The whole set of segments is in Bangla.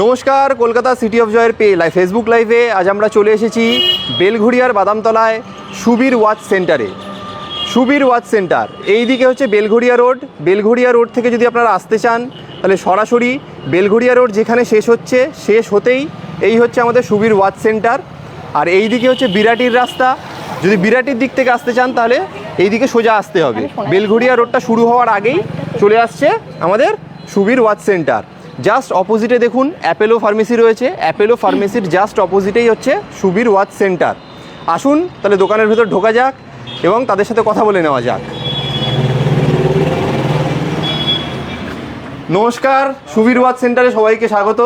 নমস্কার, কলকাতা সিটি অফ জয়ের ফেসবুক লাইভে আজ আমরা চলে এসেছি বেলঘড়িয়ার বাদামতলায় সুবীর ওয়াচ সেন্টারে। সুবীর ওয়াচ সেন্টার এই দিকে হচ্ছে বেলঘড়িয়া রোড। বেলঘড়িয়া রোড থেকে যদি আপনারা আসতে চান তাহলে সরাসরি বেলঘড়িয়া রোড যেখানে শেষ হচ্ছে, শেষ হতেই এই হচ্ছে আমাদের সুবীর ওয়াচ সেন্টার। আর এই দিকে হচ্ছে বিরাটির রাস্তা। যদি বিরাটির দিক থেকে আসতে চান তাহলে এই দিকে সোজা আসতে হবে। বেলঘড়িয়া রোডটা শুরু হওয়ার আগেই চলে আসছে আমাদের সুবীর ওয়াচ সেন্টার। জাস্ট অপোজিটে দেখুন অ্যাপেলো ফার্মেসি রয়েছে। অ্যাপেলো ফার্মেসির জাস্ট অপোজিটেই হচ্ছে সুবীর ওয়াচ সেন্টার। আসুন তাহলে দোকানের ভেতর ঢোকা যাক এবং তাদের সাথে কথা বলে নেওয়া যাক। নমস্কার, সুবীর ওয়াচ সেন্টারে সবাইকে স্বাগত।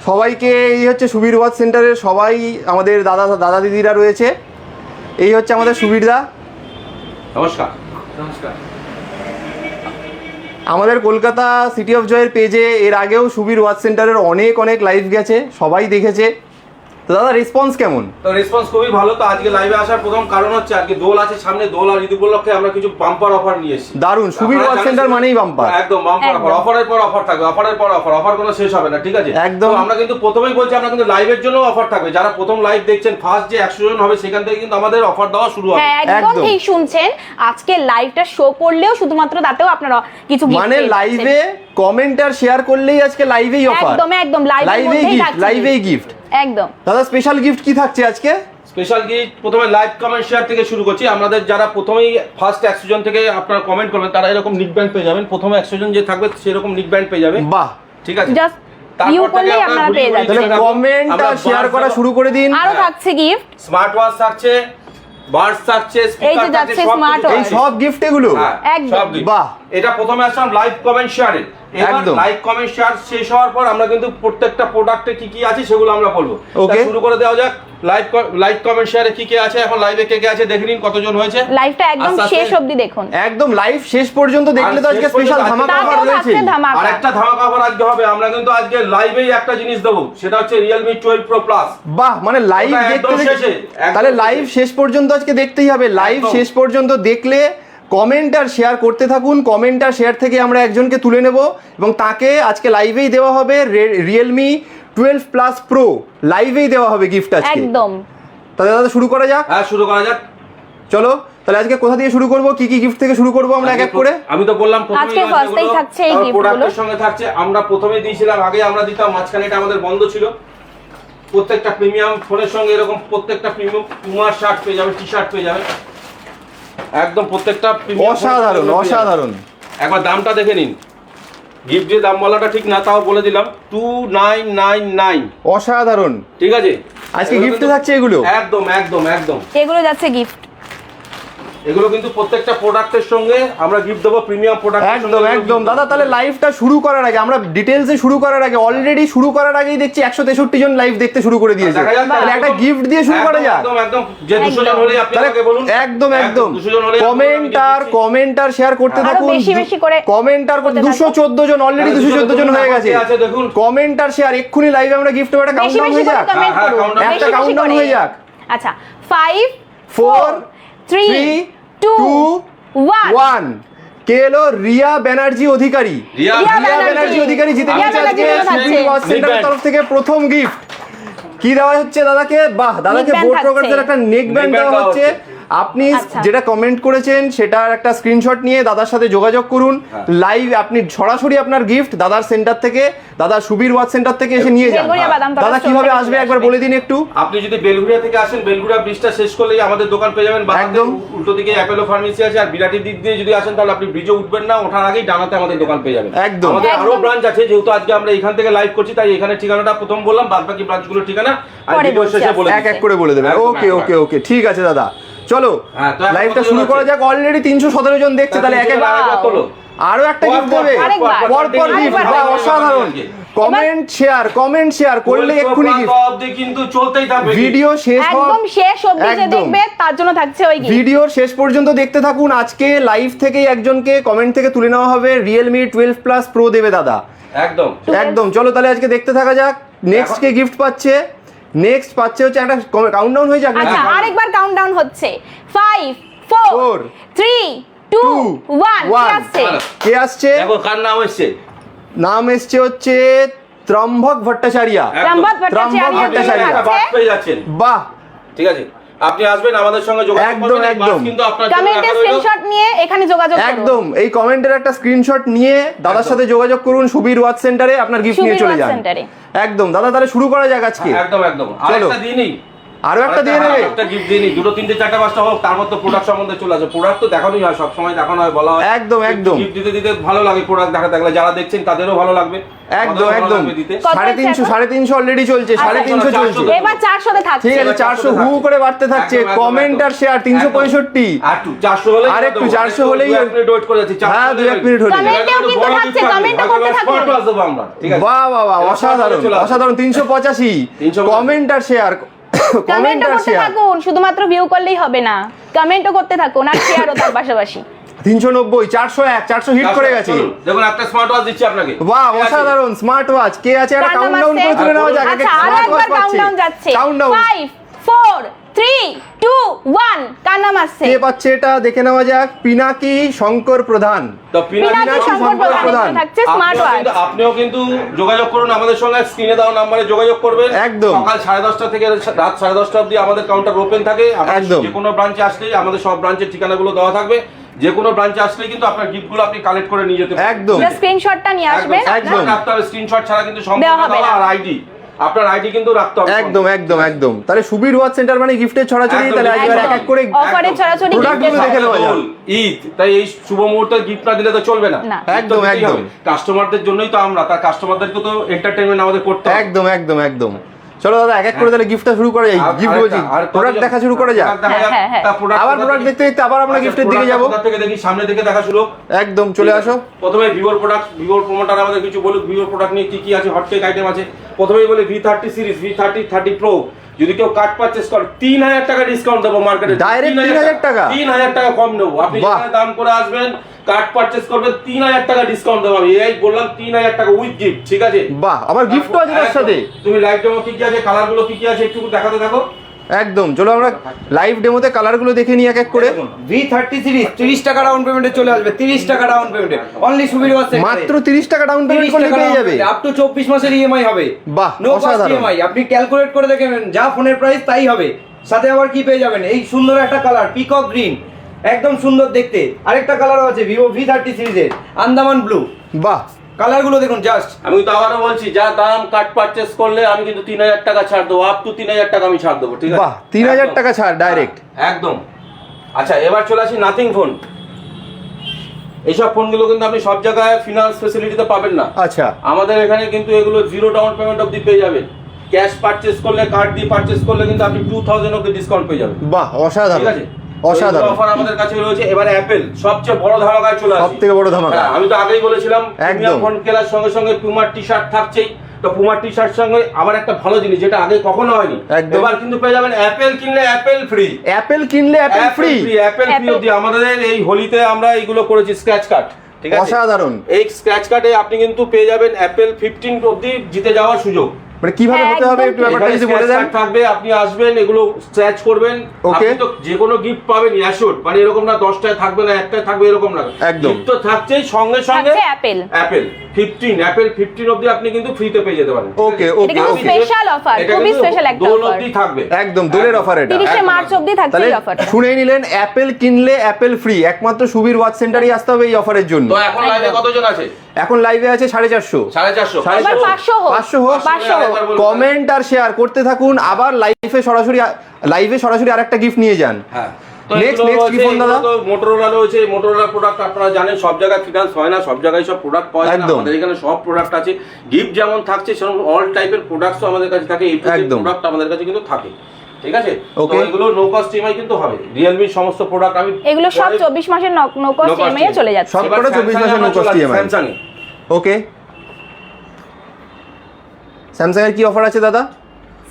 সবাইকে এই হচ্ছে সুবীর ওয়াচ সেন্টারের সবাই আমাদের দাদা দিদিরা রয়েছে। এই হচ্ছে আমাদের সুবীরদা। নমস্কার। নমস্কার। আমাদের কলকাতা সিটি অফ জয়ের পেজে এর আগেও সুবীর ওয়াচ সেন্টারের অনেক লাইভ গেছে, সবাই দেখেছে। তো দাদা রেসপন্স কেমন? তো রেসপন্স খুবই ভালো। তো আজকে লাইভে আসার প্রথম কারণ হচ্ছে আজকে দোল আছে সামনে, দোল আর ঈদ উপলক্ষে আমরা কিছু বাম্পার অফার নিয়ে এসেছি। দারুন, সুবীর ওয়াচ সেন্টার মানেই বাম্পার। একদম বাম্পার অফার, অফারের পর অফার থাকবে, অফারের পর অফার, অফার কোনো শেষ হবে না, ঠিক আছে? একদম। আমরা কিন্তু প্রথমেই বলছি আমরা কিন্তু লাইভের জন্য অফার থাকবে। যারা প্রথম লাইভ দেখছেন, ফার্স্ট যে 100 জন হবে সেখান থেকে কিন্তু আমাদের অফার দেওয়া শুরু হবে। হ্যাঁ, একদম ঠিক শুনছেন। আজকে লাইভটা শো করলেও শুধুমাত্র তাতেও আপনারা কিছু গিফট মানে লাইভে কমেন্ট আর শেয়ার করলেই আজকে লাইভেই অফার। একদম লাইভেই গিফট। একদম দাদা স্পেশাল গিফট কি থাকছে আজকে? স্পেশাল গিফট প্রথমে লাইভ কমেন্ট শেয়ার থেকে শুরু করছি। আমাদের যারা প্রথমেই ফার্স্ট 100 জন থেকে আপনারা কমেন্ট করবেন তারা এরকম নিক ব্যান্ড পেয়ে যাবেন। প্রথমে 100 জন যে থাকবে সেরকম নিক ব্যান্ড পেয়ে যাবে। বাহ, ঠিক আছে। জাস্ট ভিউ করলেই আপনারা পেয়ে যাবেন। তাহলে কমেন্ট আর শেয়ার করা শুরু করে দিন। আরো থাকছে গিফট, স্মার্ট ওয়াচ থাকছে, বার্ডস থাকছে, এই যে যাচ্ছে স্মার্ট ওয়াচ, এই সব গিফট এগুলো একদম বাহ। এটা প্রথমে আসলাম লাইভ কমেন্ট শেয়ারে। এবার লাইভ কমেন্ট শেয়ার শেষ হওয়ার পর আমরা কিন্তু প্রত্যেকটা প্রোডাক্টে কি আছে সেগুলো আমরা বলবো। ওকে, শুরু করে দেওয়া যাক। লাইভ কমেন্ট শেয়ারে কি আছে, এখন লাইভে কে আছে দেখে নিন কতজন হয়েছে। লাইভটা একদম শেষ অবধি দেখুন, একদম লাইভ শেষ পর্যন্ত দেখলে তো আজকে স্পেশাল ধামাকা অফার রয়েছে। আর একটা ধামাকা অফার আজকে হবে। আমরা কিন্তু আজকে লাইভেই একটা জিনিস দেবো, সেটা হচ্ছে Realme 12 Pro Plus। বাহ, মানে লাইভ দেখতে তাহলে লাইভ শেষ পর্যন্ত আজকে দেখতেই হবে। লাইভ শেষ পর্যন্ত দেখলে কমেন্ট আর শেয়ার করতে থাকুন। কমেন্ট আর শেয়ার থেকে আমরা একজনকে তুলে নেব এবং তাকে আজকে লাইভেই দেওয়া হবে Realme 12 Plus Pro। লাইভেই দেওয়া হবে গিফট আজকে একদম। তাহলে দাদা শুরু করা যাক। হ্যাঁ, শুরু করা যাক। চলো তাহলে আজকে কোথা দিয়ে শুরু করব, কি গিফট থেকে শুরু করব আমরা এক এক করে? আমি তো বললাম আজকে ফার্স্টেই থাকছে এই গিফটগুলো। প্রোডাক্টের সঙ্গে থাকছে। আমরা প্রথমে দিয়েছিলাম, আগে আমরা দিতাম, মাঝখানে এটা আমাদের বন্ধ ছিল। প্রত্যেকটা প্রিমিয়াম ফোনের সঙ্গে এরকম প্রত্যেকটা প্রিমিয়াম পুমার শার্ট পেয়ে যাবে, টি-শার্ট পেয়ে যাবে। একদম প্রত্যেকটা প্রিমিয়াম, অসাধারণ। একবার দামটা দেখে নিন। গিফট যে দাম বলাটা ঠিক না তাও বলে দিলাম, 2999। অসাধারণ, ঠিক আছে। আজকে গিফটে থাকছে এগুলো। একদম এগুলো যাচ্ছে গিফট। এগুলো কিন্তু প্রত্যেকটা প্রোডাক্টের সঙ্গে আমরা গিফট দেবো, প্রিমিয়াম প্রোডাক্ট। একদম দাদা। তাহলে লাইভটা শুরু করার আগে, আমরা ডিটেইলসে শুরু করার আগে, অলরেডি শুরু করার আগেই দেখছি 163 জন লাইভ দেখতে শুরু করে দিয়েছে। তাহলে একটা গিফট দিয়ে শুরু করা যাক। একদম যে 200 জন হলে আপনি আমাকে বলুন। একদম 200 জন হলে কমেন্ট আর শেয়ার করতে থাকুন। বেশি করে কমেন্ট আর 214 জন, অলরেডি 214 জন হয়ে গেছে। দেখুন কমেন্ট আর শেয়ার এক্ষুনি লাইভে আমরা গিফট একটা কাউন্টডাউন হয়ে যাক। একটা কাউন্টডাউন হয়ে যাক। আচ্ছা, 5 4 3 2 1। কে এলো? রিয়া ব্যানার্জি অধিকারী। রিয়া ব্যানার্জি অধিকারী জিতে নিয়েছে আজকে সুবীর ওয়াচ সেন্টারের তরফ থেকে প্রথম গিফট। কি দেওয়া হচ্ছে দাদাকে? বাহ, দাদাকে বোট রকার্সের একটা নেক ব্যান্ড দেওয়া হচ্ছে। আপনি যেটা কমেন্ট করেছেন সেটার একটা স্ক্রিনশট নিয়ে দাদার সাথে যোগাযোগ করুন। লাইভ আপনি সরাসরি আপনার গিফট দাদার সেন্টার থেকে, দাদার সুবীর ওয়াচ সেন্টার থেকে এসে নিয়ে যান। দাদা কিভাবে আসবে একবার বলে দিন একটু। আপনি যদি বেলঘড়িয়া থেকে আসেন, বেলঘড়িয়া ব্রিজটা শেষ করলেই আমাদের দোকান পেয়ে যাবেন। একদম উল্টো দিকে অ্যাপেলো ফার্মেসি আছে। আর বিরাটির দিক দিয়ে যদি আসেন তাহলে আপনি ব্রিজে উঠবেন না, ওঠার আগেই ডানাতে আমাদের দোকান পেয়ে যাবেন। একদম। আমাদের আরো ব্রাঞ্চ আছে, যেহেতু আজকে আমরা এখান থেকে লাইভ করছি তাই এখানে ঠিকানাটা প্রথম বললাম, বাদবাকি ব্রাঞ্চগুলোর ঠিকানা আর ভিডিও শেষে বলে এক করে বলে দেবেন। ওকে ঠিক আছে দাদা, চলো লাইভটা শুরু করা যাক। অলরেডি 317 জন দেখছে। তাহলে আরো একটা গিফট দেবে, পরপর গিফট। অসাধারণ। কমেন্ট শেয়ার করলে এক্ষুনি গিফট কিন্তু চলতেই থাকবে। ভিডিও শেষ অবধি যে দেখবে তার জন্য থাকছে ওই গিফট। ভিডিওর শেষ পর্যন্ত দেখতে থাকুন। আজকে লাইভ থেকেই একজনকে কমেন্ট থেকে তুলে নেওয়া হবে। Realme 12 Plus Pro দেবে দাদা। একদম চলো তাহলে আজকে দেখতে থাকা যাক। নেক্সট কে গিফট পাচ্ছে? নেক্সট পাচ্ছে হচ্ছে একটা কাউন্টডাউন হয়ে যাক। আচ্ছা, আরেকবার কাউন্টডাউন হচ্ছে। 5 4 3 2 1। কে আসছে? কে আসছে? দেখো কার নাম আসছে। নাম এসছে হচ্ছে ত্রম্ভক ভট্টাচার্য। ত্রম্ভক ত্রম্ভক ভট্টাচার্য ভট্টাচার্য। থাকছে। বাস পেয়ে যাচ্ছেন, বাহ, ঠিক আছে। আপনি আসবেন আমাদের সঙ্গে যোগাযোগ একদম, করবেন, এই বাস একদম। কিন্তু আপনার জন্য কমেন্টে রাখা রইলো। স্ক্রিনশট নিয়ে এখানে যোগাযোগ করুন। একদম এই কমেন্টের একটা স্ক্রিনশট নিয়ে দাদার সাথে যোগাযোগ করুন সুবীর ওয়াচ সেন্টারে, আপনার গিফট নিয়ে সুবীর চলে ওয়াচ যান। সেন্টারে। একদম দাদা, তাহলে শুরু করা যাক আজকে। একদম একদম। চলো। আরেকটা দিনই আরো একটা দিয়ে নেবে। একটা গিফট দিনই, 2 3 4 5টা হোক, তার মধ্যে প্রোডাক্ট সম্বন্ধে চলে আসে। প্রোডাক্ট তো দেখানোই হয়, সব সময় দেখানো হয়, বলা হয়। একদম, একদম। গিফট দিতে দিতে ভালো লাগে, প্রোডাক্ট দেখা থাকলে যারা দেখছেন তাদেরও ভালো লাগবে, একদম, আমাদেরও ভালো একদম। লাগবে দিতে। কত 350 হচ্ছে 350 অলরেডি চলছে, আচ্ছা, 350 চলছে। 400 এবার 400 তে থাকছে। ঠিক আছে, 400 হু করে বাড়তে থাকছে। একদম, একদম, কমেন্ট আর শেয়ার 365। আর একটু 400 হলেই আর একটু দেবো। 400 হলেই 2 মিনিট ওয়েট করে যাচ্ছি, 400 হ্যাঁ, 2 হলেই। মিনিট হলে। কমেন্টেও কিন্তু থাকছে, কমেন্টও করতে থাকুন। স্মার্ট ওয়াচ দেবো আমরা, ঠিক আছে। বাহ বাহ বাহ, এবার অসাধারণ চলে আসো। অসাধারণ। 385 কমেন্ট আর শেয়ার, কমেন্ট কমেন্টও আর করতে শেয়ার। থাকুন, শুধুমাত্র ভিউ করলেই হবে না, কমেন্টও করতে থাকুন আর শেয়ারও তার পাশাপাশি। 390 401 400 হিট করে গেছে। চলুন, দেখুন একটা স্মার্ট ওয়াচ দিচ্ছি আপনাকে। বাহ, ঠিক আছে? অসাধারণ স্মার্ট ওয়াচ। কে আছে একটা কার নাম কাউন্টডাউন আছে? করে তুলে নেওয়া যাক। আচ্ছা, আরো একবার কাউন্টডাউন যাচ্ছে। কাউন্টডাউন 5 4 3 2 1 কার নাম আসছে? কে পাচ্ছে এটা দেখে নেওয়া যাক। পিনাকি শঙ্কর প্রধান। তো পিনাকি পিনাকি শঙ্কর শঙ্কর প্রধান প্রধান। থাকছে স্মার্ট ওয়াচ। আপনিও কিন্তু যোগাযোগ করুন আমাদের সঙ্গে, স্ক্রিনে দেওয়া নাম্বারে যোগাযোগ করবেন। একদম। সকাল 10:30 থেকে রাত 10:30 অবধি আমাদের কাউন্টার ওপেন থাকে। আপনি একদম। যে কোনো ব্রাঞ্চে আসলেই আমাদের সব ব্রাঞ্চের ঠিকানাগুলো দেওয়া থাকবে। যে কোনো ব্রাঞ্চে আসলেই কিন্তু আপনার গিফটগুলো আপনি কালেক্ট করে নিয়ে যেতে পারেন। একদম। জাস্ট স্ক্রিনশটটা নিয়ে আসবেন। একদম। রাখতে হবে, স্ক্রিনশট ছাড়া কিন্তু দেওয়া সম্পূর্ণ হবে দেওয়া না। আর আইডি, আপনার আইডি কিন্তু রাখতে হবে। একদম একদম একদম। তাহলে সুবীর ওয়াচ সেন্টার মানে গিফটের ছড়াছড়ি। একদম, তাহলে একবার এক এক করে অফারে ছড়াছড়ি প্রোডাক্টগুলো gift এর দেখে নেওয়া যাক। ঈদ, তাই এই শুভ মুহূর্তে গিফট না দিলে তো চলবে না। না। একদম, একদম। কাস্টমারদের জন্যই তো আমরা, তার কাস্টমারদেরকে তো এন্টারটেইনমেন্ট আমাদের করতে হবে। একদম একদম একদম। চলো দাদা, এক এক করে তাহলে গিফটটা শুরু করা যায়। গিফট বলছি, প্রোডাক্ট দেখা শুরু করা যাক। আবার প্রোডাক্ট দেখতে দেখতে আবার আমরা গিফটের দিকে যাবো। কোথা থেকে দেখি, সামনে থেকে দেখা শুরু। একদম, চলে আসো। প্রথমে ভিভোর প্রোডাক্ট, ভিভোর প্রোমোটার আমাদের কিছু বলুক ভিভোর প্রোডাক্ট নিয়ে কি কি আছে, হটকেক আইটেম আছে। প্রথমেই বলি V30 সিরিজ, V30 30 Pro। যদি কেউ কার্ড পারচেজ করে 3000 টাকা ডিসকাউন্ট দেবো মার্কেটে। Direct 3000 টাকা? 3000 টাকা কম নেবো। আপনি বাহ। যেখানে দাম করে আসবেন, কার্ড পারচেজ করবেন, 3000 টাকা ডিসকাউন্ট দেবো আমি। এই বললাম 3000 টাকা উইথ গিফট, ঠিক আছে। বাহ, আবার গিফটও আছে তার সাথে। তুমি লাইভ ডেমো কি কি আছে, কালারগুলো কি কি আছে একটু দেখাতে থাকো। একদম, চলো আমরা লাইভ ডেমোতে কালারগুলো দেখে নিই এক এক করে। V30 সিরিজ 30 টাকা ডাউন পেমেন্টে চলে আসবে, 30 টাকা ডাউন পেমেন্টে অনলি সুবীর ওয়াচ সেন্টারে। মাত্র 30 টাকা ডাউন পেমেন্ট করলে পেয়ে যাবে। আপ টু 24 মাসের ইএমআই হবে। বাহ, নো কস্ট অসাধারণ। ইএমআই। আপনি ক্যালকুলেট করে দেখেন, যা ফোনের প্রাইস তাই হবে। সাথে আবার কি পেয়ে যাবেন, এই সুন্দর একটা কালার পিকক গ্রিন, একদম সুন্দর দেখতে। আরেকটা কালারও আছে ভিভো V30 সিরিজের আন্দামান ব্লু। বাহ, কালারগুলো দেখুন জাস্ট। আমি তো আবারও বলছি, যা দাম কার্ড পারচেজ করলে আমি কিন্তু 3000 টাকা ছাড় দেবো, আপ টু 3000 টাকা আমি ছাড় দেবো, ঠিক আছে। বাহ, 3000 একদম। টাকা ছাড় ডাইরেক্ট। একদম। আচ্ছা, এবার চলে আসি নাথিং ফোন। এইসব ফোনগুলো কিন্তু আপনি সব জায়গায় ফিনান্স ফেসিলিটিতে পাবেন না। আচ্ছা, আমাদের এখানে কিন্তু এগুলো 0 ডাউন পেমেন্ট অবধি পেয়ে যাবেন। ক্যাশ পারচেজ করলে, কার্ড দিয়ে পারচেজ করলে কিন্তু আপনি 2000 অবধি ডিসকাউন্ট পেয়ে যাবেন। বাহ, অসাধারণ ঠিক আছে, অসাধারণ। অফার আমাদের কাছে রয়েছে। এবার অ্যাপেল সবচেয়ে বড় ধামাকায় চলে আসে। সবথেকে বড় ধামাকা। হ্যাঁ, আমি তো আগেই বলেছিলাম একদম। প্রিমিয়াম ফোন কেনার সঙ্গে সঙ্গে পুমার টি-শার্ট থাকছেই। তো পুমার টি-শার্ট সঙ্গে আবার একটা ভালো জিনিস, যেটা আগে কখনো হয়নি। একদম। এবার কিন্তু পেয়ে যাবেন অ্যাপেল কিনলে অ্যাপেল ফ্রি। অ্যাপেল কিনলে Apple free. Apple free Apple- অবধি। আমাদের এই হোলিতে আমরা এইগুলো করেছি স্ক্র্যাচ কার্ড, ঠিক আছে। অসাধারণ। এই স্ক্র্যাচ কার্ডে আপনি কিন্তু পেয়ে যাবেন অ্যাপেল 15 অবধি জিতে যাওয়ার সুযোগ। মানে কিভাবে হতে হবে একটু ব্যাপারটা এখানে যদি বলে scratch দেন। card থাকবে, আপনি আসবেন, এগুলো স্ক্র্যাচ করবেন। Okay. আপনি তো যে কোনো গিফট পাবেন অ্যাশোর্ড, মানে এরকম না 10টায় থাকবে না 1টায় থাকবে এরকম না। একদম। গিফট তো থাকছেই, সঙ্গে সঙ্গে থাকছে অ্যাপেল। অ্যাপেল 15 অবধি আপনি কিন্তু ফ্রিতে পেয়ে যেতে পারেন। ওকে এটা ওকে কিন্তু ওকে। স্পেশাল অফার, এটা খুবই কিন্তু স্পেশাল একটা দোল অফার। অবধি থাকবে। একদম দোলের অফার এটা। 30শে একদম, মার্চ অবধি থাকছে তাহলে এই অফারটা। শুনেই নিলেন, অ্যাপেল কিনলে অ্যাপেল ফ্রি। একমাত্র সুবীর ওয়াচ সেন্টারই আসতে হবে এই অফারের জন্য। তো এখন লাইভে কতজন আছে? এখন লাইভে আছে 450। 450। এবার 500 হোক। 500 হোক। 500 হোক। কমেন্ট আর শেয়ার করতে থাকুন। আবার লাইভে সরাসরি আরেকটা গিফট নিয়ে যান। হ্যাঁ। Next কি ফোন দাদা? মোটরোলা রয়েছে। মোটরোলা প্রোডাক্ট আপনারা জানেন সব জায়গায় ফিনান্স হয় না, সব জায়গায় সব প্রোডাক্ট পাওয়া যায় না। একদম। আমাদের এখানে সব প্রোডাক্ট আছে। গিফট যেমন থাকছে সেরকম অল টাইপের প্রোডাক্টসও আমাদের কাছে থাকে। এই একদম। প্রোডাক্ট আমাদের কাছে কিন্তু থাকে, ঠিক আছে। তো Okay. এগুলো নো কস্ট ইএমআই কিন্তু হবে। রিয়েলমি সমস্ত প্রোডাক্ট আমি এগুলো সব 24 মাসের নো কস্ট ইএমআই এ চলে যাচ্ছে। সব কটা 24 মাসের no cost EMI। Samsung A okay, Samsung এর কি অফার আছে দাদা?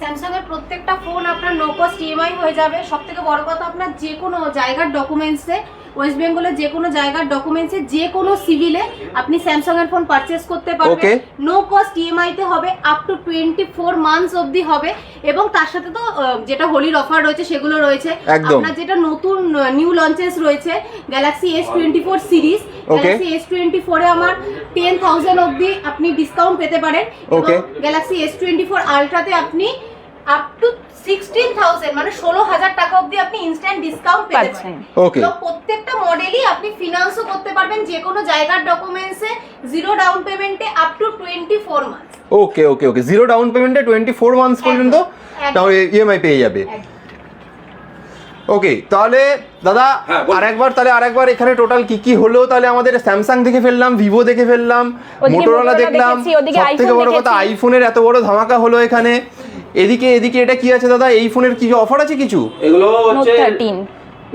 স্যামসাং এর প্রত্যেকটা ফোন আপনার নো কস্ট ইএমআই হয়ে যাবে। সবথেকে বড় কথা, আপনার যে কোনো জায়গার ডকুমেন্টসে ওয়েস্ট বেঙ্গলের যে কোনো জায়গার ডকুমেন্টসে যে কোনো সিভিলে আপনি স্যামসাং এর ফোন পারচেজ করতে Okay. পারবেন। নো কস্ট ইএমআই তে হবে, আপ টু 24 মান্থস অবধি হবে। এবং তার সাথে তো যেটা হোলির অফার রয়েছে সেগুলো রয়েছে। একদম। আপনার যেটা নতুন নিউ লঞ্চেস রয়েছে Galaxy S24 series, Galaxy S24 এ আমার 10,000 অবধি আপনি ডিসকাউন্ট পেতে পারেন। Okay. এবং গ্যালাক্সি S24 আলট্রাতে আপনি আপ টু 16,000 মানে 16,000 টাকা অবধি আপনি ইনস্ট্যান্ট ডিসকাউন্ট পেতে পাচ্ছেন। পারেন। Okay. তো প্রত্যেকটা মডেলই আপনি ফিনান্সও করতে পারবেন যে কোনো জায়গার ডকুমেন্টসে জিরো ডাউন পেমেন্টে up to 24 months. Okay okay okay, zero down পেমেন্টে 24 মান্থস পর্যন্ত একদম। তাহলে ইএমআই পেয়ে যাবে। ওকে, তাহলে দাদা হ্যাঁ, বলুন। আরেকবার এখানে টোটাল কি কি হলো? তাহলে আমাদের স্যামসাং দেখে ফেললাম, ভিভো দেখে ফেললাম, ওদিকে মোটোরোলা Motorola দেখলাম, দেখেছি, ওদিকে সব থেকে iPhone বড় কথা দেখেছি। আইফোনের এত বড় ধামাকা হলো এখানে। এদিকে এটা কি আছে দাদা? এই ফোনের কি অফার আছে কিছু? এগুলো নোট হচ্ছে 13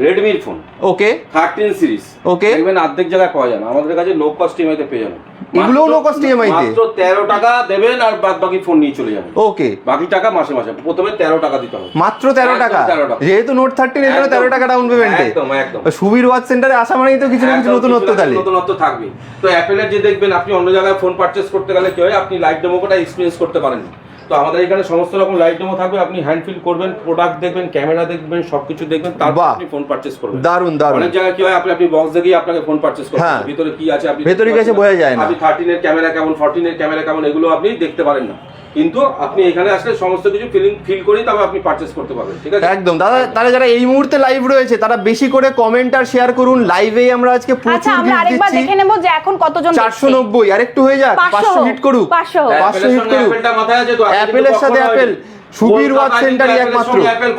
রেডমির ফোন ওকে 13 সিরিজ। Okay. দেখবেন অর্ধেক জায়গায় পাওয়া যায় না, আমাদের কাছে নো কস্ট ইএমআই তে পেয়ে যাবেন। এগুলোও no cost EMI তে? মাত্র 13 টাকা দেবেন আর বাদ বাকি ফোন নিয়ে চলে যাবেন। ওকে, বাকি টাকা মাসে মাসে, প্রথমে 13 টাকা দিতে হবে। মাত্র 13 টাকা। একদম 13 টাকা। যেহেতু নোট 13 এর জন্য 13 টাকা ডাউন পেমেন্টে। একদম একদম। সুবীর ওয়াচ সেন্টারে আসা মানেই তো কিছু না কিছু একদম নতুনত্ব কিছু না তাহলে। কিছু নতুনত্ব থাকবে। তো অ্যাপেলের যে দেখবেন আপনি অন্য জায়গায় ফোন পারচেজ করতে গেলে কি হয়, আপনি লাইভ ডেমোটা এক্সপেরিয়েন্স করতে পারেন না। তো আমাদের এখানে সমস্ত রকম লাইভ ডেমো থাকবে, আপনি হ্যান্ড ফিল করবেন, প্রোডাক্ট দেখবেন, ক্যামেরা দেখবেন, সবকিছু দেখবেন, তারপর বাহ। আপনি ফোন পারচেজ করবেন। দারুণ দারুণ। অনেক জায়গায় কি হয়, আপনি বক্স দেখেই আপনাকে ফোন পারচেজ করতে হ্যাঁ। হবে, ভিতরে কি আছে আপনি ভেতরে কি আছে বোঝা যায় না। আপনি 13 এর ক্যামেরা কেমন, 14 এর ক্যামেরা কেমন, এগুলো আপনি দেখতে পারেন না। কিন্তু আপনি এখানে আসলে সমস্ত কিছু ফিল করেই তবে আপনি পারচেজ করতে পারবেন, ঠিক আছে? একদম দাদা, তাহলে যারা এই মুহূর্তে লাইভ রয়েছে তারা বেশি করে কমেন্ট আর শেয়ার করুন। লাইভে আমরা আজকে আচ্ছা, প্রচুর আমরা গিফট আরেকবার দিচ্ছি। দেখে নেব যে এখন কতজন দেখছে। 490 আর একটু হয়ে যাক, 500 হিট করুক। 500 500 হিট করুক। অ্যাপেলটা মাথায় আছে তো, অ্যাপেলের সাথে অ্যাপেল, সুবীর ওয়াচ সেন্টারই একমাত্র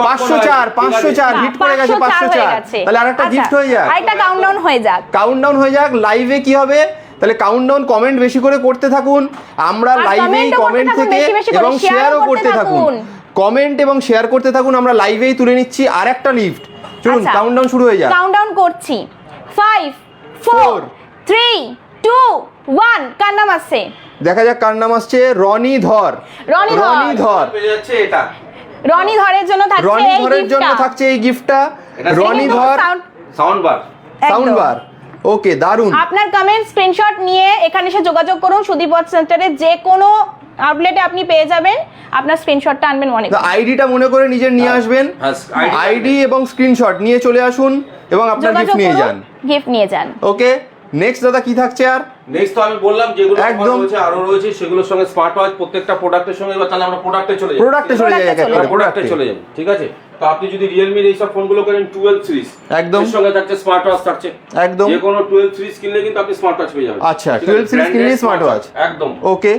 504 504 হিট করে গেছে 504। তাহলে আরেকটা গিফট হয়ে যাক, আরেকটা কাউন্টডাউন হয়ে যাক। কাউন্টডাউন হয়ে যাক। লাইভে কি হবে? তাহলে কাউন্টডাউন কমেন্ট বেশি করে করতে থাকুন, আমরা আর লাইভেই comment ও করতে কমেন্ট থাকুন, থেকে বেশি বেশি করে এবং share ও শেয়ারও করতে করতে থাকুন। থাকুন। কমেন্ট এবং শেয়ার করতে থাকুন, আমরা লাইভেই তুলে নিচ্ছি আরেকটা লিফট। চলুন কাউন্টডাউন শুরু হয়ে যাক। কাউন্টডাউন করছি। 5 4 3 2 1। কার নাম আছে? দেখা যাক কার নাম আসছে। রনি ধর। রনি ধর। পেয়ে যাচ্ছে এটা। রনি ধরের জন্য থাকছে রনি এই ধরের জন্য গিফটটা। থাকছে এই গিফটটা। এটা রনি কিন্তু ধর sound- sound bar. Sound bar. Okay, দারুন। আপনার কমেন্ট স্ক্রিনশট নিয়ে এখানে এসে যোগাযোগ করুন। সুদীপ ওয়াচ সেন্টারে যে কোনো আউটলেটে আপনি পেয়ে যাবেন। আপনার স্ক্রিনশটটা আনবেন মনে করে। আইডিটা মনে করে নিজের নিয়ে আসবেন, হ্যাঁ, ID আইডি এবং স্ক্রিনশট নিয়ে চলে আসুন এবং আপনার গিফট যোগাযোগ নিয়ে করুন, যান। গিফট নিয়ে যান। ওকে, নেক্সট দাদা কি থাকছে আর? নেক্সট তো আমি বললাম যেগুলো একদম। রয়েছে আরো রয়েছে, সেগুলোর সঙ্গে স্মার্ট ওয়াচ প্রত্যেকটা প্রোডাক্টের সঙ্গে। এবার তাহলে আমরা প্রোডাক্টে চলে যাই। প্রোডাক্টে চলে যায় Product-এ চলে একেবারে, প্রোডাক্টে প্রোডাক্টে চলে যাবে, ঠিক আছে? তো আপনি যদি রিয়েলমির এইসব ফোনগুলো করেন 12 সিরিজ, একদম। এর সঙ্গে থাকছে স্মার্ট ওয়াচ থাকছে। একদম। যে কোনো 12 সিরিজ কিনলে কিন্তু আপনি স্মার্ট ওয়াচ পেয়ে যাবেন। আচ্ছা, ঠিক আছে? 12 সিরিজ কিনলে Branded স্মার্ট ওয়াচ। একদম। ওকে,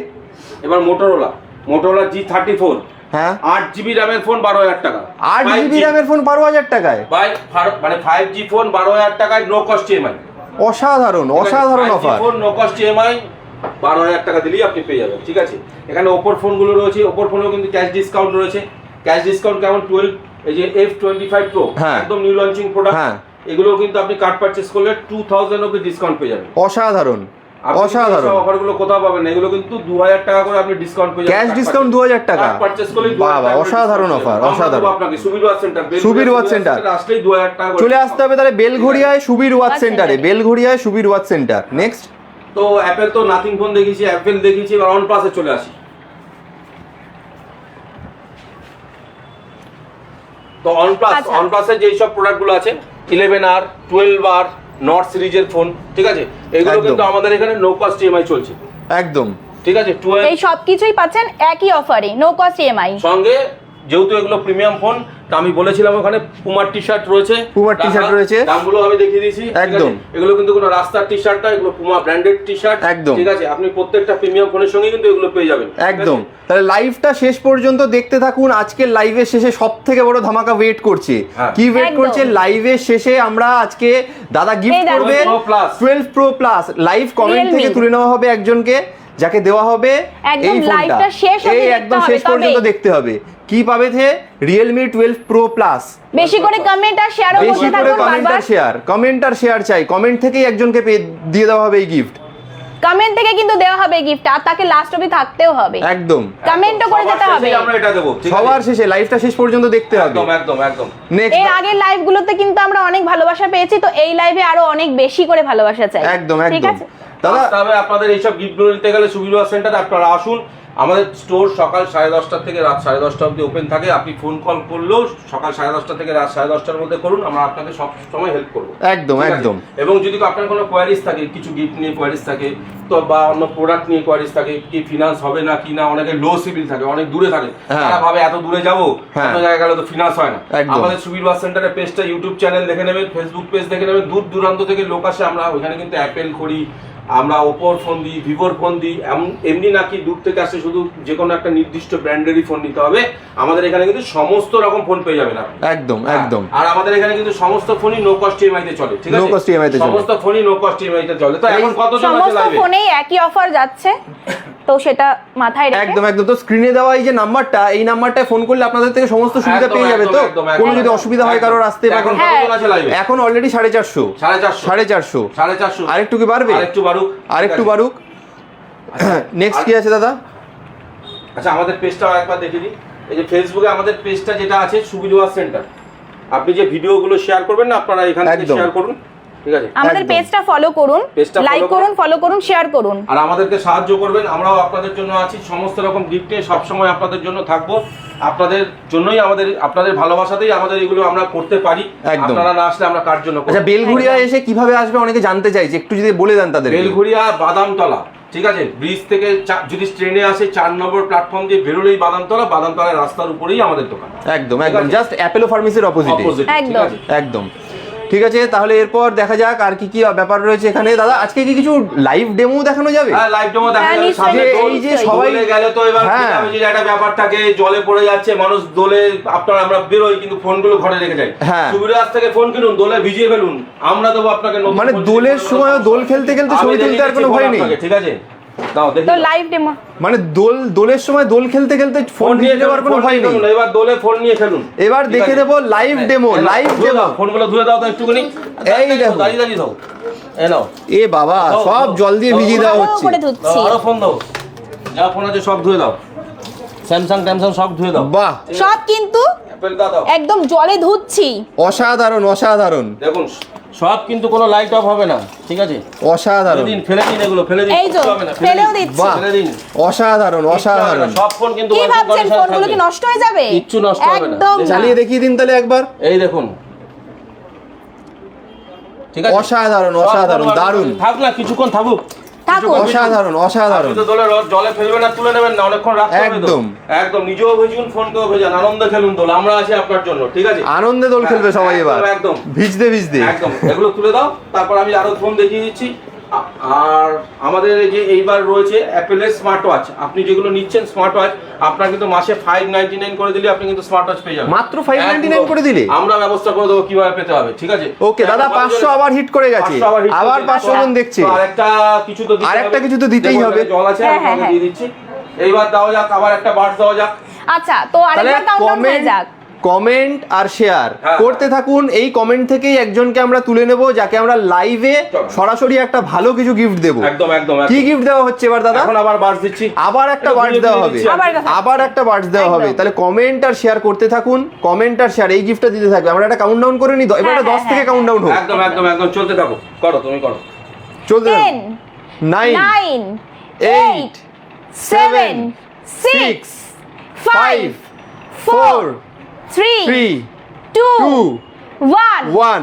এবার মোটোরোলা G34, হ্যাঁ 8GB র্যামের ফোন 12,000 টাকা। 8GB র্যামের ফোন 12,000 টাকায়। মানে 5G ফোন 12,000 টাকায় নো কস্ট ইএমআই। অসাধারণ অসাধারণ অফার। ফোন নো কস্ট ইএমআই 12,000 টাকা দিলেই আপনি পেয়ে যাবেন, ঠিক আছে? এখানে ওপোর ফোনগুলো রয়েছে, ওপোর ফোনেও কিন্তু ক্যাশ ডিসকাউন্ট রয়েছে। ক্যাশ ডিসকাউন্ট কেমন? 12 এই যে F25 Pro হ্যাঁ। একদম নিউ লঞ্চিং প্রোডাক্ট। হ্যাঁ। এগুলো কিন্তু আপনি কার্ড পারচেজ করলে 2000 অবধি ডিসকাউন্ট পেয়ে যাবেন। অসাধারণ অসাধারণ। অফারগুলো কোথাও পাবেন না, এগুলো কিন্তু 2000 টাকা করে আপনি ডিসকাউন্ট পেয়ে যাবেন। ক্যাশ ডিসকাউন্ট 2000 টাকা। পারচেজ করলে বাবা, অসাধারণ offer, অসাধারণ। আপনাকে Subir watch centre, Subir watch centre আসলেই 2000 টাকা করে চলে আসতে হবে তাহলে বেলঘড়িয়ায় সুবীর ওয়াচ সেন্টারে। বেলঘড়িয়ায় সুবীর ওয়াচ সেন্টার। নেক্সট তো অ্যাপেল তো নাথিং ফোন দেখিয়েছি, অ্যাপেল দেখিয়েছি, এবার OnePlus-এ চলে আসি। তো আচ্ছা। OnePlus-এর যেই সব প্রোডাক্টগুলো আছে 11R 12R নট সিরিজের ফোন, ঠিক আছে? এগুলো একদম। কিন্তু আমাদের এখানে নো কস্ট ইএমআই চলছে, একদম। ঠিক আছে? 12 এই সব কিছুই পাচ্ছেন একই অফারে, নো কস্ট ইএমআই। সঙ্গে যেহেতু এগুলো প্রিমিয়াম ফোন, তা আমি বলেছিলাম ওখানে পুমার টি-শার্ট রয়েছে, পুমার টি-শার্ট রয়েছে। দামগুলো আমি দেখিয়ে দিয়েছি, ঠিক আছে? একদম। এগুলো কিন্তু কোনো রাস্তার টি-শার্ট না, এগুলো পুমা ব্র্যান্ডেড টি-শার্ট, একদম। ঠিক আছে? আপনি প্রত্যেকটা প্রিমিয়াম ফোনের সঙ্গে কিন্তু এগুলো পেয়ে যাবেন, ঠিক আছে? একদম। তাহলে লাইভটা শেষ পর্যন্ত দেখতে থাকুন। আজকের লাইভের শেষে সব থেকে বড় ধামাকা ওয়েট করছে। হ্যাঁ। কি ওয়েট একদম। করছে? লাইভের শেষে আমরা আজকে দাদা গিফট এই দেখো, করবে 12 Pro Plus। 12 Pro Plus। Live comment Realme। থেকে তুলে নেওয়া হবে একজনকে, যাকে দেওয়া হবে একদম এই ফোনটা। লাইভটা শেষ অবধি এই দেখতে একদম হবে, শেষ পর্যন্ত তবেই। দেখতে হবে। কি পাবে থে? Realme 12 Pro Plus। বেশি করে কমেন্ট আর শেয়ারও বেশি করতে করে থাকুন কমেন্ট বারবার। আর শেয়ার, কমেন্ট আর শেয়ার চাই। কমেন্ট থেকেই একজনকে দিয়ে দেওয়া হবে এই গিফট। কমেন্ট থেকে কিন্তু দেওয়া হবে গিফট, আর তাকে লাস্ট অবধি থাকতেও হবে, একদম কমেন্টও করে যেতে হবে। আমরা এটা দেবো, ঠিক আছে? সবার শেষে লাইভটা শেষ পর্যন্ত দেখতে হবে। একদম একদম একদম। নেক্সট এর আগের লাইভগুলোতে কিন্তু আমরা অনেক ভালোবাসা পেয়েছি, তো এই লাইভে আরো অনেক বেশি করে ভালোবাসা চাই। একদম ঠিক একদম আছে, দাদা তবে আপনাদের এইসব গিফটগুলো নিতে গেলে সুবীর সেন্টারে আপনারা আসুন। আমাদের স্টোর সকাল 10:30 থেকে রাত 10:30 অবধি ওপেন থাকে। আপনি ফোন কল করলেও সকাল 10:30 থেকে রাত 10:30 মধ্যে করুন, আমরা আপনাকে সব সময় হেল্প করবো। একদম ঠিক আছে? একদম। এবং যদি আপনার কোনো কোয়ারিজ থাকে, কিছু গিফট নিয়ে কোয়ারিজ থাকে তো, বা অন্য প্রোডাক্ট নিয়ে কোয়ারিজ থাকে, কি ফিনান্স হবে না কি না, অনেকে লো সিভিল থাকে, অনেক দূরে থাকে, হ্যাঁ। তারা ভাবে এত দূরে যাবো, হ্যাঁ। এত জায়গায় গেলে তো ফিনান্স হয় না। একদম। আমাদের সুবীর সেন্টারের পেজটা, ইউটিউব চ্যানেল দেখে নেবেন, ফেসবুক পেজ দেখে নেবেন, দূর দূরান্ত থেকে লোক আসে। আমরা ওইখানে কিন্তু অ্যাপেল করি, আমরা ওপোর ফোন দিই, ভিভোর ফোন দিই, এমনি নাকি দূর থেকে আসে শুধু যে কোনো একটা নির্দিষ্ট ব্র্যান্ডেরই ফোন নিতে হবে। আমাদের এখানে কিন্তু সমস্ত রকম ফোন পেয়ে যাবেন আপনি। একদম হ্যাঁ। একদম। আর আমাদের এখানে কিন্তু সমস্ত ফোনই নো কস্ট ইএমআই তে চলে, ঠিক আছে? No cost EMI তে চলে। সমস্ত ফোনই নো কস্ট ইএমআই তে চলে। তো এখন কতজন আছে সমস্ত লাইভে? ফোনেই একই অফার যাচ্ছে, তো সেটা মাথায় রেখে একদম একদম। তো স্ক্রিনে দেওয়া এই যে নাম্বারটা, এই নাম্বারটায় ফোন করলে আপনাদের থেকে সমস্ত সুবিধা একদম, পেয়ে যাবে। তো একদম, একদম, কোনো যদি একদম। অসুবিধা হয় কারোর আসতে বা এখন হ্যাঁ। কতজন আছে লাইভে? এখন অলরেডি 450 450 450 আরেকটু কি বাড়বে? আরেকটু বাড়ুক, আরেকটু ঠিক আছে? বাড়ুক। নেক্সট কি আছে দাদা? আচ্ছা, আমাদের পেজটা আরেকবার দেখে দিই। এই যে ফেসবুকে আমাদের পেজটা যেটা আছে সুবীর সেন্টার, আপনি যে ভিডিওগুলো শেয়ার করবেন না, আপনারা এখান থেকে একদম। শেয়ার করুন, ঠিক আছে? আমাদের একদম। পেজটা ফলো করুন, পেজটা লাইক follow করুন, ফলো করুন, শেয়ার করুন। আর আমাদেরকে সাহায্য করবেন, আমরাও আপনাদের জন্য আছি। সমস্ত রকম গিফট নিয়ে সবসময় আপনাদের জন্য থাকবো। আপনাদের জন্যই আপনাদের ভালোবাসাতেই আমাদের এগুলো আমরা করতে পারি। একদম। আপনারা না আসলে আমরা কার জন্য করব? আচ্ছা, বেলঘুরিয়া এসে কিভাবে আসবে অনেকে জানতে চাইছে, একটু যদি বলে দেন তাদের। বেলঘুরিয়া বাদামতলা, ঠিক আছে? ব্রিজ থেকে যদি ট্রেনে আসে 4 নম্বর প্ল্যাটফর্ম দিয়ে বেরোলেই বাদামতলার রাস্তার উপরেই আমাদের দোকান। একদম ঠিক একদম, আছে? জাস্ট অ্যাপেলো ফার্মেসির অপোজিটে। অপোজিট, ঠিক একদম। আছে? একদম ঠিক আছে। তাহলে এরপর দেখা যাক আর কি কি ব্যাপার রয়েছে এখানে। দাদা আজকে কি কিছু লাইভ ডেমো দেখানো যাবে? হ্যাঁ, লাইভ ডেমো দেখা হ্যাঁ, যাবে। নিশ্চয়ই, সামনে দোল, এই যে সবাই- দোলে গেলে তো এবার হ্যাঁ। যে একটা ব্যাপার থাকে, জলে পড়ে যাচ্ছে মানুষ, দোলে আপনারা আমরা বেরোই কিন্তু ফোনগুলো ঘরে রেখে যাই। হ্যাঁ। সুবিধার থেকে ফোন কিনুন, দোলে ভিজিয়ে ফেলুন, আমরা দেবো আপনাকে নতুন মানে ফোন। দোলের সময় দোল খেলতে খেলতে আমি ছবি তুলতে দেখিয়ে আর কোনো দিচ্ছি ভয় ফোন নেই। আপনাকে, ঠিক আছে? দাও দেখি। তো লাইভ ডেমো, মানে দোলের সময় দোল খেলতে খেলতে ফোন নিয়ে নিয়ে যাওয়ার কোনো ফোন ভয় নিয়ে নেই। খেলুন, এবার দোলে ফোন নিয়ে খেলুন। এবার ঠিক দেখে আছে? দেবো লাইভ ডেমো, এই নাও, লাইভ ধুয়ে ডেমো। দাও, ফোনগুলো ধুয়ে দাও তো একটুখানি। দেখো। দাঁড়িয়ে দাঁড়িয়ে দাও, এই নাও। এ বাবা, দাও, সব দাও, জল দিয়ে দাও, ভিজিয়ে দেওয়া ভালো হচ্ছে। করে ধুচ্ছি। দাও, আরো ফোন দাও, যা ফোন আছে সব ধুয়ে দাও। স্যামসাং ট্যামসাং সব ধুয়ে দাও। বাহ, সব কিন্তু অ্যাপেল দাও। একদম জলে ধুচ্ছি। অসাধারণ অসাধারণ দেখুন সব কিন্তু কোনো লাইট অফ হবে না, ঠিক আছে? অসাধারণ ফেলে দিন এগুলো, ফেলে দিন, এই যে, কিচ্ছু হবে না, ফেলে ফেলেও দিন। দিচ্ছি। বাহ, ফেলে দিন, অসাধারণ কিচ্ছু হবে না, অসাধারণ। সব ফোন কিন্তু কি working ভাবছেন, condition এ ফোনগুলো কি থাকবে। নষ্ট হয়ে যাবে? কিচ্ছু নষ্ট হবে না। একদম না। চালিয়ে দেখিয়ে দিন তাহলে একবার। এই দেখুন, ঠিক আছে? অসাধারণ সব অসাধারণ, ফোন দারুণ, থাক না, কিছুক্ষণ থাকুক। থাকুক। অসাধারণ অসাধারণ। আপনি তো জলে ফেলবেন না, তুলে নেবেন না, অনেকক্ষণ রাখতে হবে তো। একদম। একদম নিজেও ভেজুন, ফোনকেও ভেজান, আনন্দে খেলুন দোল, আমরা আছি আপনার জন্য, ঠিক আছে? আনন্দে দোল খেলবে সবাই এবার, একদম, একদম। ভিজতে ভিজতে। একদম, এগুলো তুলে দাও, তারপর আমি আরো ফোন দেখিয়ে দিচ্ছি। আর আমাদের এই যে এইবার রয়েছে অ্যাপেলের স্মার্ট ওয়াচ, আপনি যেগুলো নিচ্ছেন স্মার্ট ওয়াচ, আপনার কিন্তু মাসে 599 করে দিলে আপনি কিন্তু স্মার্ট ওয়াচ পেয়ে যাবেন। মাত্র 599 করে দিলে? আমরা ব্যবস্থা করে দেবো কিভাবে পেতে হবে, ঠিক আছে? ওকে দাদা, 500 আবার হিট করে গেছে, 500 আবার hit করে আবার দিয়েছে। 500 জন দেখছে। তো আরেকটা কিছু তো দিতে আরেকটা হবে। কিছু তো দিতেই দেখো, হবে। এখানে জল আছে, হ্যাঁ, আমি হ্যাঁ, তোমাকে দিয়ে দিচ্ছি। এইবার দেওয়া যাক, আবার একটা বার্ড দেওয়া যাক। আচ্ছা, তো তাহলে আরেকবার কাউন্টডাউন হয়ে যাক। কমেন্ট আর শেয়ার হ্যাঁ। করতে থাকুন। এই কমেন্ট থেকেই একজনকে আমরা তুলে নেব, যাকে আমরা লাইভে চলো। সরাসরি একটা ভালো কিছু গিফট দেব। একদম একদম কি একদম। গিফট দেওয়া হচ্ছে এবার দাদা? এখন আবার বার্ড দিচ্ছি। আবার একটা এটা বার্ড ঘুরিয়ে দেওয়া ঘুরিয়ে হবে, দিচ্ছি। আবার দেখা- আবার একটা বার্ড দেওয়া হবে। একদম। তাহলে কমেন্ট আর শেয়ার করতে থাকুন, কমেন্ট আর শেয়ার এই গিফটটা দিতে থাকবে। আমরা একটা কাউন্টডাউন করে নিই, এবার হ্যাঁ, একটা 10 হ্যাঁ, থেকে হ্যাঁ। কাউন্টডাউন হোক। একদম একদম একদম, চলতে থাকো, করো, তুমি করো। চলতে 10 9 9 8 8 7 6 5 4 3 3 2 2 1 1।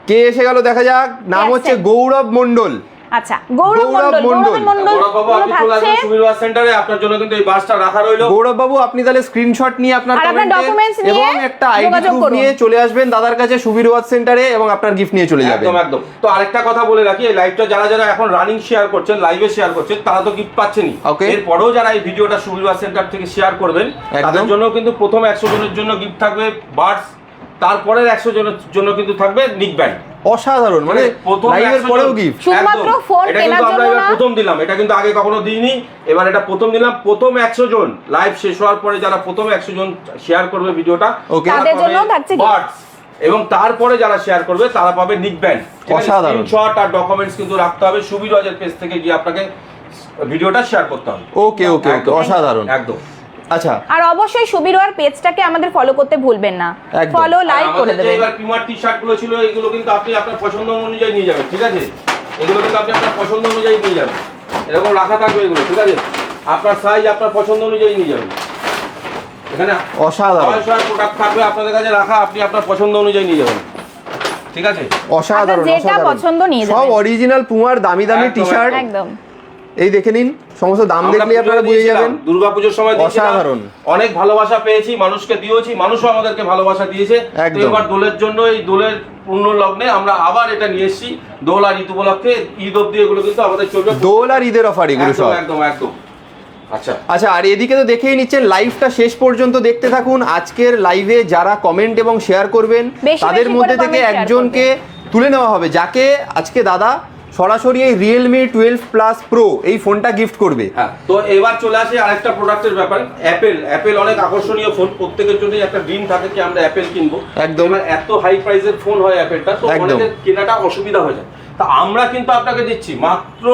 কে এসে গেল দেখা যাক। নাম কে হচ্ছে আসছে? গৌরব মণ্ডল। আচ্ছা, গৌরব গৌরব মণ্ডল, মণ্ডল। গৌরব মণ্ডল গৌরব বাবু, আপনি চলে আসবেন সুবীর ওয়াচ সেন্টারে, আপনার জন্য কিন্তু এই বাসটা রাখা রইলো। গৌরব বাবু, আপনি তাহলে স্ক্রিনশট নিয়ে আপনার আর আপনার কমেন্টের documents নিয়ে এবং একটা আইডি যোগাযোগ প্রুফ করুন। নিয়ে চলে আসবেন দাদার কাছে সুবীর ওয়াচ সেন্টারে, এবং আপনার গিফট নিয়ে চলে যাবেন। একদম একদম। তো আরেকটা কথা বলে রাখি, এই লাইভটা যারা যারা এখন রানিং শেয়ার করছেন, লাইভে শেয়ার করছেন, তারা তো গিফট পাচ্ছেনই। Okay. এরপরেও যারা এই ভিডিওটা সুবীর ওয়াচ সেন্টার থেকে শেয়ার করবেন, একদম। তাদের জন্য কিন্তু প্রথম 100 জনের জন্য গিফট থাকবে বার্ডস, তারপরের 100 জনের জন্য কিন্তু থাকবে নিক ব্যান্ড। অসাধারণ, মানে প্রথম লাইভের 100 পরেও জন- গিফট। শুধুমাত্র একদম। ফোন এটা কেনার কিন্তু আমরা জন্য এবার না। প্রথম দিলাম, এটা কিন্তু আগে কখনো দিইনি, এবার এটা প্রথম দিলাম। প্রথম 100 জন লাইভ শেষ হওয়ার পরে যারা প্রথম 100 জন শেয়ার করবে ভিডিওটা, Okay. তাদের জন্যও থাকছে gift। বার্ডস, এবং তারপরে যারা শেয়ার করবে তারা পাবে নিক ব্যান্ড। অসাধারণ। স্ক্রিনশট আর ডকুমেন্টস কিন্তু রাখতে হবে, সুবীর ওয়াচের পেজ থেকে গিয়ে আপনাকে ভিডিওটা শেয়ার করতে হবে। ওকে ওকে ওকে, অসাধারণ। একদম। আচ্ছা, আর অবশ্যই সুবীর ওয়ার পেজটাকে আমাদের ফলো করতে ভুলবেন না, একদম। ফলো লাইক করে আমাদের যে দেবেন। এবার পিউমার টি-শার্ট গুলো ছিল এগুলো কিন্তু আপনি আপনার পছন্দ অনুযায়ী নিয়ে যাবেন, ঠিক আছে? এগুলো কিন্তু আপনি আপনার পছন্দ অনুযায়ী নিয়ে যাবেন, এরকম রাখা থাকবে এগুলো, ঠিক আছে? আপনার সাইজ আপনার পছন্দ অনুযায়ী নিয়ে যাবেন। এখানে অসাধারণ। প্রোডাক্ট থাকবে আপনাদের কাছে রাখা, আপনি আপনার পছন্দ অনুযায়ী নিয়ে যাবেন, ঠিক আছে? অসাধারণ আপনার যেটা অসাধারণ। পছন্দ নিয়ে সব যাবেন। অরিজিনাল পুমার দামি দামি একদম, টি শার্ট, একদম। এই দেখে নিন, সমস্ত দাম আমরা দেখলেই আপনারা বুঝে যাবেন। দুর্গাপূজার সময় দিয়েছিলাম, অসাধারণ। অনেক ভালোবাসা পেয়েছি, মানুষকে দিয়েছি, মানুষও আমাদেরকে ভালোবাসা দিয়েছে। তো একদম। এবার দোলের জন্য, এই দোলের পূর্ণ লগ্নে আমরা আবার এটা নিয়ে এসেছি। দোল আর ঈদ উপলক্ষে, ঈদ অব্দি এগুলো কিন্তু আমাদের চলবে। দোল আর ঈদের অফার এগুলো একদম সব। একদম একদম। আচ্ছা আচ্ছা, আর এদিকে তো দেখেই নিচ্ছেন, লাইভটা শেষ পর্যন্ত দেখতে থাকুন। আজকের লাইভে যারা কমেন্ট এবং শেয়ার করবেন বেশি তাদের বেশি মধ্যে করে থেকে comment share একজনকে তুলে নেওয়া হবে, যাকে আজকে দাদা সরাসরি এই রিয়েলমি 12 প্লাস প্রো এই ফোনটা গিফট করবে। হ্যাঁ, তো এবার চলে আসে আরেকটা প্রোডাক্টের ব্যাপারে। অ্যাপেল অনেক আকর্ষণীয় ফোন, প্রত্যেকের জন্য একটা ড্রিম থাকে কি আমরা অ্যাপেল কিনবো। একদম। এবার এত হাই প্রাইসের ফোন হয় অ্যাপেলটা, তো একদম। অনেকের কেনাটা অসুবিধা হয়ে যায়। তা আমরা কিন্তু আপনাকে দিচ্ছি মাত্র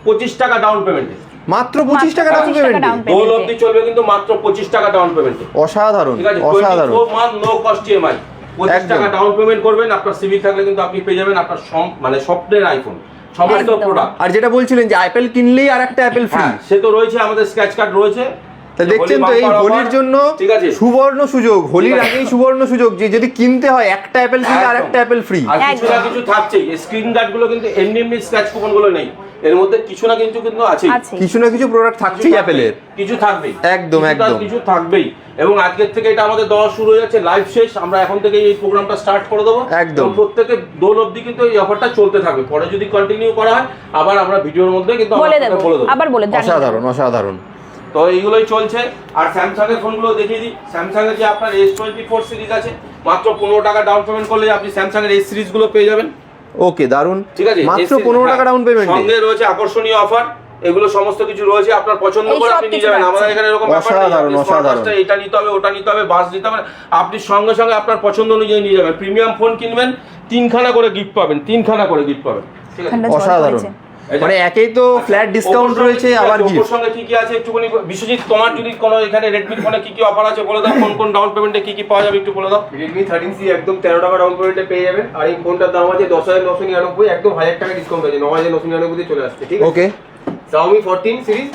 25 টাকা ডাউন পেমেন্টে। মাত্র 25 টাকা ডাউন 25 টাকা পেমেন্টে। down payment। দোল অবধি চলবে কিন্তু মাত্র 25 টাকা ডাউন পেমেন্টে, অসাধারণ ঠিক আছে? অসাধারণ। 24 মান্থ নো কস্ট ইএমআই। 25 একদম। টাকা ডাউন পেমেন্ট করবেন, আপনার সিভিল থাকলে কিন্তু আপনি পেয়ে যাবেন আপনার মানে স্বপ্নের আইফোন, সমস্ত একদম। প্রোডাক্ট। আর যেটা বলছিলেন যে অ্যাপেল কিনলেই আর একটা অ্যাপেল ফ্রি, হ্যাঁ, সে তো রয়েছে, আমাদের স্ক্র্যাচ কার্ড রয়েছে। তা দেখছেন তো, এই হোলি হোলির বাম্পার জন্য offer, ঠিক আছে? সুবর্ণ সুযোগ, হোলির ঠিক আছে। আগেই সুবর্ণ সুযোগ, যে যদি কিনতে হয় একটা অ্যাপেল কিনলে আর একদম। একটা অ্যাপেল ফ্রি। আর কিছু না কিছু থাকছেই। স্ক্রিন গার্ড গুলো কিন্তু এমনি স্ক্র্যাচ কুপন গুলো নেই, এর মধ্যে কিছু না কিছু কিন্তু আছেই। আছে। কিছু না কিছু প্রোডাক্ট থাকছেই অ্যাপেলের। কিছু থাকবেই, একদম, একদম। কিছু থাকবেই। এবং আজকের থেকে এটা আমাদের দেওয়া শুরু হয়ে যাচ্ছে, লাইভ শেষ, আমরা এখন থেকে এই প্রোগ্রামটা স্টার্ট করে দেবো। একদম। এবং প্রত্যেকের দোল অবধি কিন্তু এই অফারটা চলতে থাকবে। পরে যদি কন্টিনিউ করা হয় আবার আমরা ভিডিওর মধ্যে কিন্তু বলে আপনাদের দেবো, বলে দেবো। আবার বলে জানিয়ে দেবো। অসাধারণ অসাধারণ। তো এইগুলোই চলছে। আর স্যামসাং এর ফোনগুলো দেখিয়ে দিই। স্যামসাং এর যে আপনার S24 সিরিজ আছে, মাত্র 15 টাকা ডাউন পেমেন্ট করলে আপনি স্যামসাং এর এই সিরিজ গুলো পেয়ে যাবেন। ওকে, দারুন। ঠিক আছে, মাত্র এসি 15 টাকা ডাউন পেমেন্টে। সঙ্গে রয়েছে আকর্ষণীয় অফার, এগুলো সমস্ত কিছু রয়েছে, আপনার পছন্দ এই করে সব আপনি নিয়ে কিছু যাবেন। থাকছে। আমাদের এখানে এরকম ব্যাপার নেই, অসাধারণ, আপনি smart অসাধারণ। watchটা এটা নিতে হবে, ওটা নিতে হবে, বাস নিতে হবে, আপনি সঙ্গে সঙ্গে আপনার পছন্দ অনুযায়ী নিয়ে যাবেন। প্রিমিয়াম ফোন কিনবেন, 3খানা করে গিফট পাবেন, 3খানা করে গিফট পাবেন, ঠিক আছে? ঠান্ডা জল অসাধারণ। পড়েছে। মানে একেই তো ফ্ল্যাট ডিসকাউন্ট ওপর রয়েছে, সঙ্গে আবার কি আছে, গিফট। ওপর সঙ্গে কি কি আছে একটুখানি বিশ্বজিৎ, তোমার যদি কোনো এখানে রেডমি ফোনে কি কি অফার আছে বলে দাও, কোন কোন ডাউন পেমেন্টে কি কি পাওয়া যাবে একটু বলে দাও। রেডমি 13C একদম 13 টাকা ডাউন পেমেন্টে পেয়ে যাবেন। আর এই ফোনটার দাম আছে 10,999, একদম 1000 টাকা ডিসকাউন্ট আছে, 9,999 দিয়ে চলে আসছে, ঠিক আছে? ওকে, Xiaomi 14 সিরিজ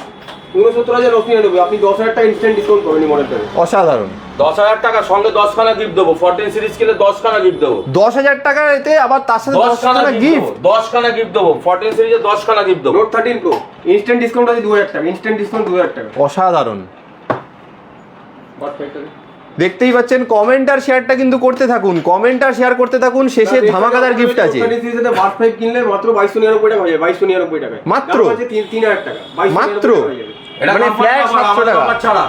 69,999, আপনি 10,000 টাকা ইনস্ট্যান্ট ডিসকাউন্ট পাবেন এই মডেলটাতে। অসাধারণ। 10,000 টাকা সঙ্গে 10খানা গিফট দেবো। 14 সিরিজ কিনলে 10খানা গিফট দেবো। 10,000 টাকার এতে আবার তার সাথে 10 টাকা গিফট। 10খানা গিফট দেবো। 14 সিরিজে 10খানা গিফট দেবো। নোট 13 প্রো ইনস্ট্যান্ট ডিসকাউন্ট আছে 2000 টাকা, ইনস্ট্যান্ট ডিসকাউন্ট 2000 টাকা। অসাধারণ। What factory? দেখতেই পাচ্ছেন, কমেন্ট আর শেয়ারটা কিন্তু করতে থাকুন, কমেন্ট আর শেয়ার করতে থাকুন, শেষে ধামাকাদার গিফট আছে। Note 13 সিরিজে বাস 5 কিনলে মাত্র 2299 টাকা হয়ে যাবে, 2299 টাকা মাত্র? দাম আছে 3000 টাকা, 2299 মাত্র? টাকা হয়ে যাবে। এটা মানে company flat offer, 700 আমাদের টাকা। offer ছাড়া।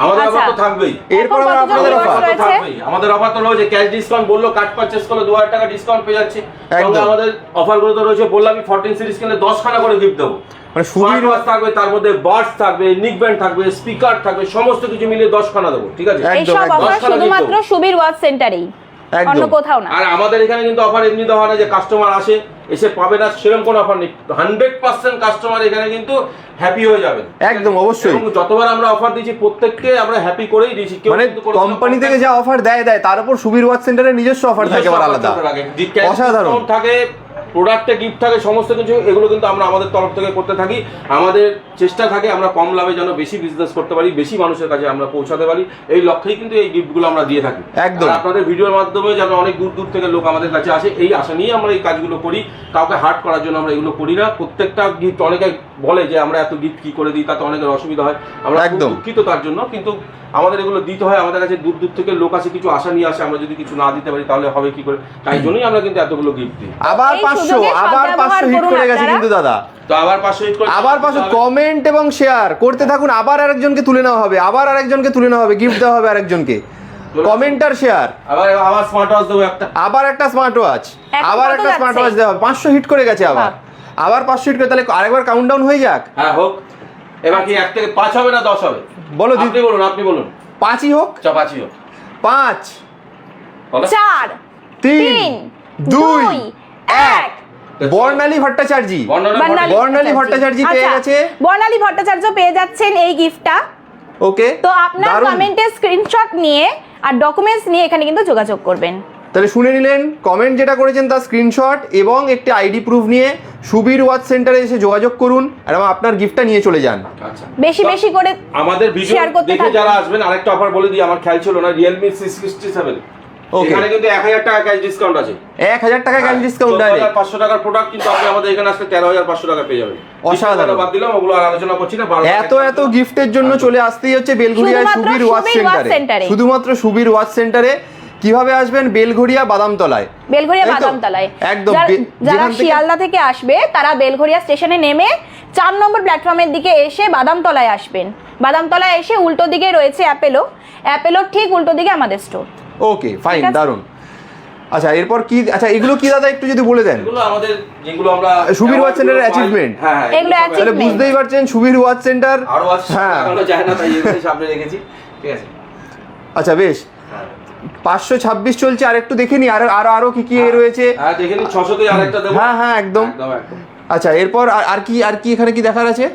আমাদের আচ্ছা। অফার তো থাকবেই। এরপর আবার এখন আপনাদের কত অফার। রয়েছে? থাকবেই। আমাদের অফার তো রয়েছে, ক্যাশ ডিসকাউন্ট বললো, কার্ড পারচেজ করলে 2000 টাকা ডিসকাউন্ট পেয়ে যাচ্ছে। একদম। সঙ্গে আমাদের অফারগুলো তো রয়েছে, বললাম 14 সিরিজ কিনলে 10খানা করে গিফট দেবো। মানে স্মার্ট সুবির ওয়াচ থাকবে, তার মধ্যে বাডস থাকবে, নিক ব্যান্ড থাকবে, স্পিকার থাকবে, সমস্ত কিছু মিলিয়ে 10খানা দেবো, ঠিক আছে? একদম, এইসব একদম। অফার 10খানা শুধুমাত্র gift সুবীর ওয়াচ সেন্টারেই, অন্য একদম। কোথাও না। আর আমাদের এখানে কিন্তু অফার এমনি দেওয়া হয় না যে কাস্টমার আসে এসে পাবে না, সেরকম কোনো অফার নেই। 100% কাস্টমার এখানে কিন্তু হ্যাপি হয়ে যাবে। একদম, অবশ্যই। এবং যতবার আমরা অফার দিয়েছি প্রত্যেককে আমরা হ্যাপি করেই দিয়েছি। কেউ মানে কিন্তু কোনো কোম্পানি থেকে যা অফার দেয় তার উপর সুবীর ওয়াচ সেন্টারের নিজস্ব অফার থাকে আবার আলাদা। অসাধারণ। ডিসকাউন্ট থাকে, প্রোডাক্টে গিফট থাকে, সমস্ত কিছু এগুলো কিন্তু আমরা আমাদের তরফ থেকে করতে থাকি। আমাদের চেষ্টা থাকে আমরা কম লাভে যেন বেশি বিজনেস করতে পারি, বেশি মানুষের কাছে আমরা পৌঁছাতে পারি, এই লক্ষ্যেই কিন্তু এই গিফটগুলো আমরা দিয়ে থাকি। একদম। আর আপনাদের ভিডিওর মাধ্যমে যেন অনেক দূর দূর থেকে লোক আমাদের কাছে আসে, এই আশা নিয়ে আমরা এই কাজগুলো করি। কাউকে হার্ট করার জন্য আমরা এগুলো করি না। প্রত্যেকটা গিফট, অনেকে বলে যে আমরা এত গিফট কি করে দিই, তাতে অনেকের অসুবিধা হয়, আমরা খুব একদম। দুঃখিত তার জন্য। কিন্তু আমাদের এগুলো দিতে হয়, আমাদের কাছে দূর দূর থেকে লোক আসে, কিছু আশা নিয়ে আসে, আমরা যদি কিছু না দিতে পারি তাহলে হবে কি করে, তাই জন্যই আমরা কিন্তু এতগুলো গিফট দিই। আবার এই 500, সুযোগে আবার সদ্ব্যবহার 500 হিট করুন করে গেছে আপনারা। কিন্তু দাদা। তো আবার 500 হিট করে, আবার 500 কমেন্ট এবং শেয়ার করতে থাকুন, আবার আরেকজনকে তুলে নেওয়া হবে, আবার আরেকজনকে তুলে নেওয়া হবে, গিফট দেওয়া হবে আরেকজনকে। কমেন্ট আর শেয়ার, আবার স্মার্ট ওয়াচ দেবো একটা। আবার একটা স্মার্ট ওয়াচ, এখন আবার কত একটা স্মার্ট যাচ্ছে? ওয়াচ দেওয়া হবে। 500 হিট করে গেছে আবার, আবার 500 হিট করে, তাহলে আরেকবার কাউন্টডাউন হয়ে যাক। হ্যাঁ হোক। এবার কি 1 থেকে 5 হবে না 10 হবে? বলো আপনি বলুন, আপনি বলুন। 5ই হোক। 5ই হোক। 5, বলো। 4, 3 2 1 বর্ণালী ভট্টাচার্য বর্ণালী ভট্টাচার্য পেয়ে গেছে। বর্ণালী ভট্টাচার্য পেয়ে যাচ্ছেন এই গিফটটা। ওকে, তো আপনার কমেন্টে স্ক্রিনশট নিয়ে আর ডকুমেন্টস নিয়ে এখানে কিন্তু যোগাযোগ করবেন। তাহলে শুনে নিলেন, কমেন্ট যেটা করেছেন তার স্ক্রিনশট এবং একটি আইডি প্রুফ নিয়ে সুবীর ওয়াচ সেন্টারে এসে যোগাযোগ করুন এবং আপনার গিফটটা নিয়ে চলে যান। আচ্ছা, বেশি বেশি করে আমাদের ভিডিও শেয়ার করতে দেখে থাকুন। যারা আসবেন, আরেকটা অফার বলে দিই, আমার খেয়াল ছিল না, Realme C67 এখানে কিন্তু 1000 টাকা ক্যাশ ডিসকাউন্ট আছে। 1000 টাকা ক্যাশ ডিসকাউন্ট ডাইরেক্ট। 500 টাকার প্রোডাক্ট কিন্তু আপনি আমাদের এখানে আসলে 13500 টাকা পেয়ে যাবেন। অসাধারণ। বাদ দিলাম, ওগুলো আর আলোচনা করছি না। এত গিফটের জন্য চলে আসতেই হচ্ছে বেলঘড়িয়া শুধুমাত্র সুবীর ওয়াচ সুবীর ওয়াচ সেন্টারে। সেন্টারে। শুধুমাত্র সুবীর ওয়াচ সেন্টারে। কিভাবে আসবেন? বেলঘড়িয়া বাদামতলায়। বেলঘড়িয়া তাই তো? বাদামতলায় একদম। যারা যেখান থেকে শিয়ালদা থেকে আসবে তারা বেলঘড়িয়া স্টেশনে নেমে 4 নম্বর প্ল্যাটফর্মের দিকে এসে বাদামতলায় আসবেন। বাদামতলায় এসে উল্টো দিকে রয়েছে অ্যাপেলোর ঠিক উল্টো দিকে আমাদের স্টোর। ওকে, ফাইন, ঠিক আছে। দারুন। আচ্ছা, এরপর কি? আচ্ছা, এগুলো কি দাদা একটু যদি বলে দেন। এগুলো আমাদের যেগুলো আমরা সুবীর ওয়াচ সেন্টারের অ্যাচিভমেন্ট। হ্যাঁ, এগুলো তাহলে achievement। বুঝতেই পারছেন সুবীর ওয়াচ সেন্টার। আরো আছে, হ্যাঁ। আমরা জানি না, তাই এগুলো সামনে রেখেছি। ঠিক আছে। আচ্ছা, বেশ। 526 চলছে, আর একটু দেখে নি আরো কি রয়েছে। হ্যাঁ, দেখে নিন। 600 তে আরেকটা দেব। হ্যাঁ, একদম। আচ্ছা, এরপর আর কি এখানে কি দেখার আছে?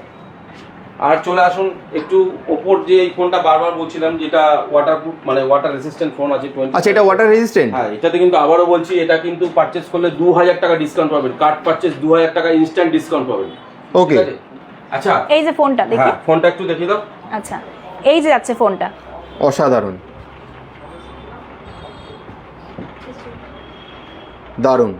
আর চলে আসুন একটু ওপর যে এই ফোনটা বারবার বলছিলাম, যেটা ওয়াটারপ্রুফ মানে ওয়াটার রেসিস্ট্যান্ট ফোন আছে 20। আচ্ছা, এটা ওয়াটার রেজিস্ট্যান্ট। হ্যাঁ, এটাতে কিন্তু আবারও বলছি, এটা কিন্তু পারচেজ করলে 2000 টাকা ডিসকাউন্ট পাবেন। কার্ড পারচেজ 2000 টাকা ইনস্ট্যান্ট ডিসকাউন্ট পাবেন। ওকে। ঠিক আছে? আচ্ছা, এই যে ফোনটা দেখি। হ্যাঁ, ফোনটা একটু দেখিয়ে দাও। আচ্ছা, এই যে যাচ্ছে ফোনটা। অসাধারণ, দারুণ।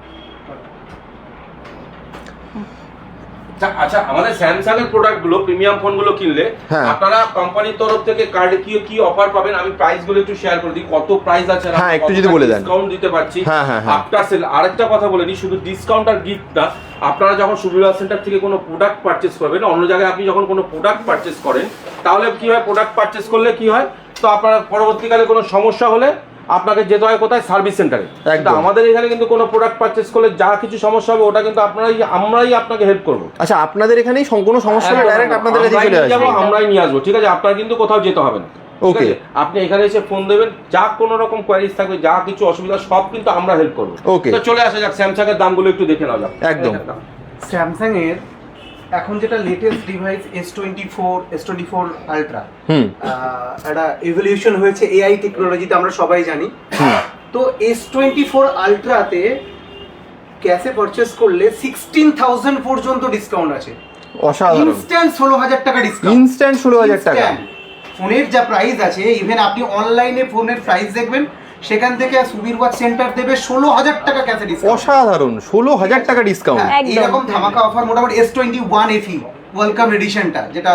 আচ্ছা, আমাদের স্যামসাং এর প্রোডাক্ট গুলো, প্রিমিয়াম ফোন গুলো কিনলে হ্যাঁ। আপনারা কোম্পানির তরফ থেকে কার্ডে কি অফার পাবেন, আমি প্রাইস গুলো একটু শেয়ার করে দিই। কত প্রাইস আছে, হ্যাঁ, একটু যদি বলে দেন। ডিসকাউন্ট দিতে পারছি। হ্যাঁ। আফটার সেল আরেকটা কথা বলে নিই, শুধু ডিসকাউন্ট আর গিফট না, আপনারা যখন সুবীর ওয়াচ সেন্টার থেকে কোনো প্রোডাক্ট পারচেজ করবেন, অন্য জায়গায় আপনি যখন কোনো প্রোডাক্ট পারচেজ করেন, তাহলে কি হয়, প্রোডাক্ট পারচেজ করলে কি হয়, তো আপনার পরবর্তীকালে কোনো সমস্যা হলে আপনাকে যেতে হয় কোথায়? সার্ভিস সেন্টারে। একদম। আমাদের এখানে কিন্তু কোনো প্রোডাক্ট পারচেজ করলে যা কিছু সমস্যা হবে, ওটা কিন্তু আমরাই আপনাকে হেল্প করবো। আচ্ছা, আপনাদের এখানেই কোনো সমস্যা হলে ডাইরেক্ট আপনাদের কাছে চলে আসবে। আমরাই নিয়ে আসবো। ঠিক আছে, আপনার কিন্তু কোথাও যেতে হবে না। ওকে। আপনি এখানে এসে ফোন দেবেন, যা কোনো রকম কোয়ারিজ থাকবে, যা কিছু অসুবিধা, সব কিন্তু আমরা হেল্প করবো। ওকে। তো চলে আসা যাক, স্যামসাং এর দামগুলো একটু দেখে নাও যাক। একদম। স্যামসাং এর এখন যেটা লেটেস্ট ডিভাইস S24 আলট্রা, একটা ইভলিউশন হয়েছে এআই টেকনোলজিতে, আমরা সবাই জানি। তো S24 আলট্রাতে ক্যাশে পারচেস করলে 16000 পর্যন্ত ডিসকাউন্ট আছে। অসাধারণ। ইনস্ট্যান্ট 16000 টাকা ডিসকাউন্ট। ইনস্ট্যান্ট 16000 টাকা। ফোনের যা প্রাইস আছে, ইভেন আপনি অনলাইনে ফোনের প্রাইস দেখবেন, সেখান থেকে সুবীর ওয়াচ সেন্টার দেবে 16000 টাকা ক্যাশে ডিসকাউন্ট। অসাধারণ, 16000 টাকা ডিসকাউন্ট। একদম। এরকম ধামাকা অফার মোটামুটি S21 FE ওয়েলকাম এডিশনটা, যেটা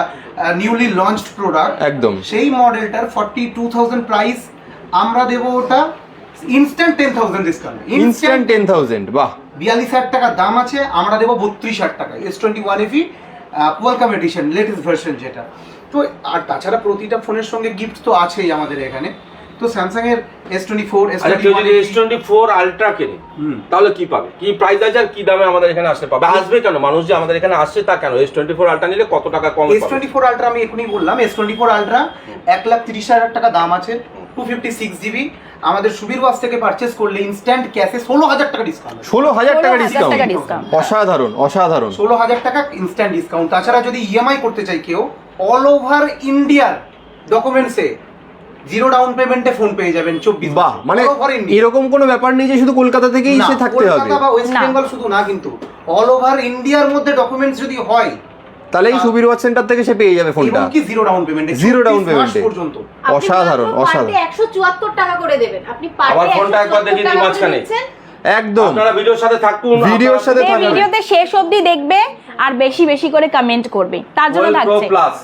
নিউলি লঞ্চড প্রোডাক্ট, একদম। সেই মডেলটার 42000 প্রাইস, আমরা দেবো ওটা ইনস্ট্যান্ট 10000 ডিসকাউন্ট। ইনস্ট্যান্ট 10000। বাহ। 42000 টাকা দাম আছে, আমরা দেবো 32000 টাকা। S21 FE welcome edition latest version যেটা। তো আর তাছাড়া প্রতিটা ফোনের সঙ্গে গিফট তো আছেই আমাদের এখানে। তো স্যামসাং এর S24 আচ্ছা, কেউ যদি S24 আলট্রা কেনে, তাহলে কি পাবে, কি প্রাইস আছে, আর কি দামে আমাদের এখানে আসতে পাবে? আসবে কেন মানুষ যে আমাদের এখানে আসছে, তা কেন? S24 আলট্রা নিলে কত টাকা কম পাবে? S24 আলট্রা আমি এখনই বললাম, S24 আলট্রা 1,30,000 টাকা দাম আছে, 256 GB। আমাদের সুবীর ওয়াচ থেকে পারচেস করলে ইনস্ট্যান্ট ক্যাশে 16000 টাকা ডিসকাউন্ট। 16000 টাকা 16000 টাকা ডিসকাউন্ট। ডিসকাউন্ট। অসাধারণ, অসাধারণ। 16000 টাকা ইনস্ট্যান্ট ডিসকাউন্ট। তাছাড়া যদি ইএমআই করতে চাই কেউ, অল ওভার ইন্ডিয়ার ডকুমেন্টসে 0 ডাউন পেমেন্টে ফোন পেয়ে যাবেন 24। বাহ, মানে এরকম কোনো ব্যাপার নেই যে শুধু কলকাতা থেকেই এসে থাকতে হবে। কলকাতা বা ওয়েস্ট না। বেঙ্গল শুধু না, কিন্তু অল ওভার ইন্ডিয়ার মধ্যে ডকুমেন্টস যদি হয়, তাহলে এই সুবীর ওয়াচ সেন্টার থেকে সে পেয়ে যাবে ফোনটা। এবং কি 0 ডাউন পেমেন্টে, 0 ডাউন পেমেন্টে পর্যন্ত। অসাধারণ, অসাধারণ। 174 টাকা করে দেবেন আপনি পার আবার ডে। ফোনটা একবার দেখিয়ে দিই মাঝখানে। একদম। আপনারা ভিডিওর সাথে থাকুন, ভিডিওর সাথে এই থাকুন। ভিডিওতে শেষ অবধি দেখবে আর বেশি বেশি করে কমেন্ট করবে, তার জন্য থাকছে। প্লাস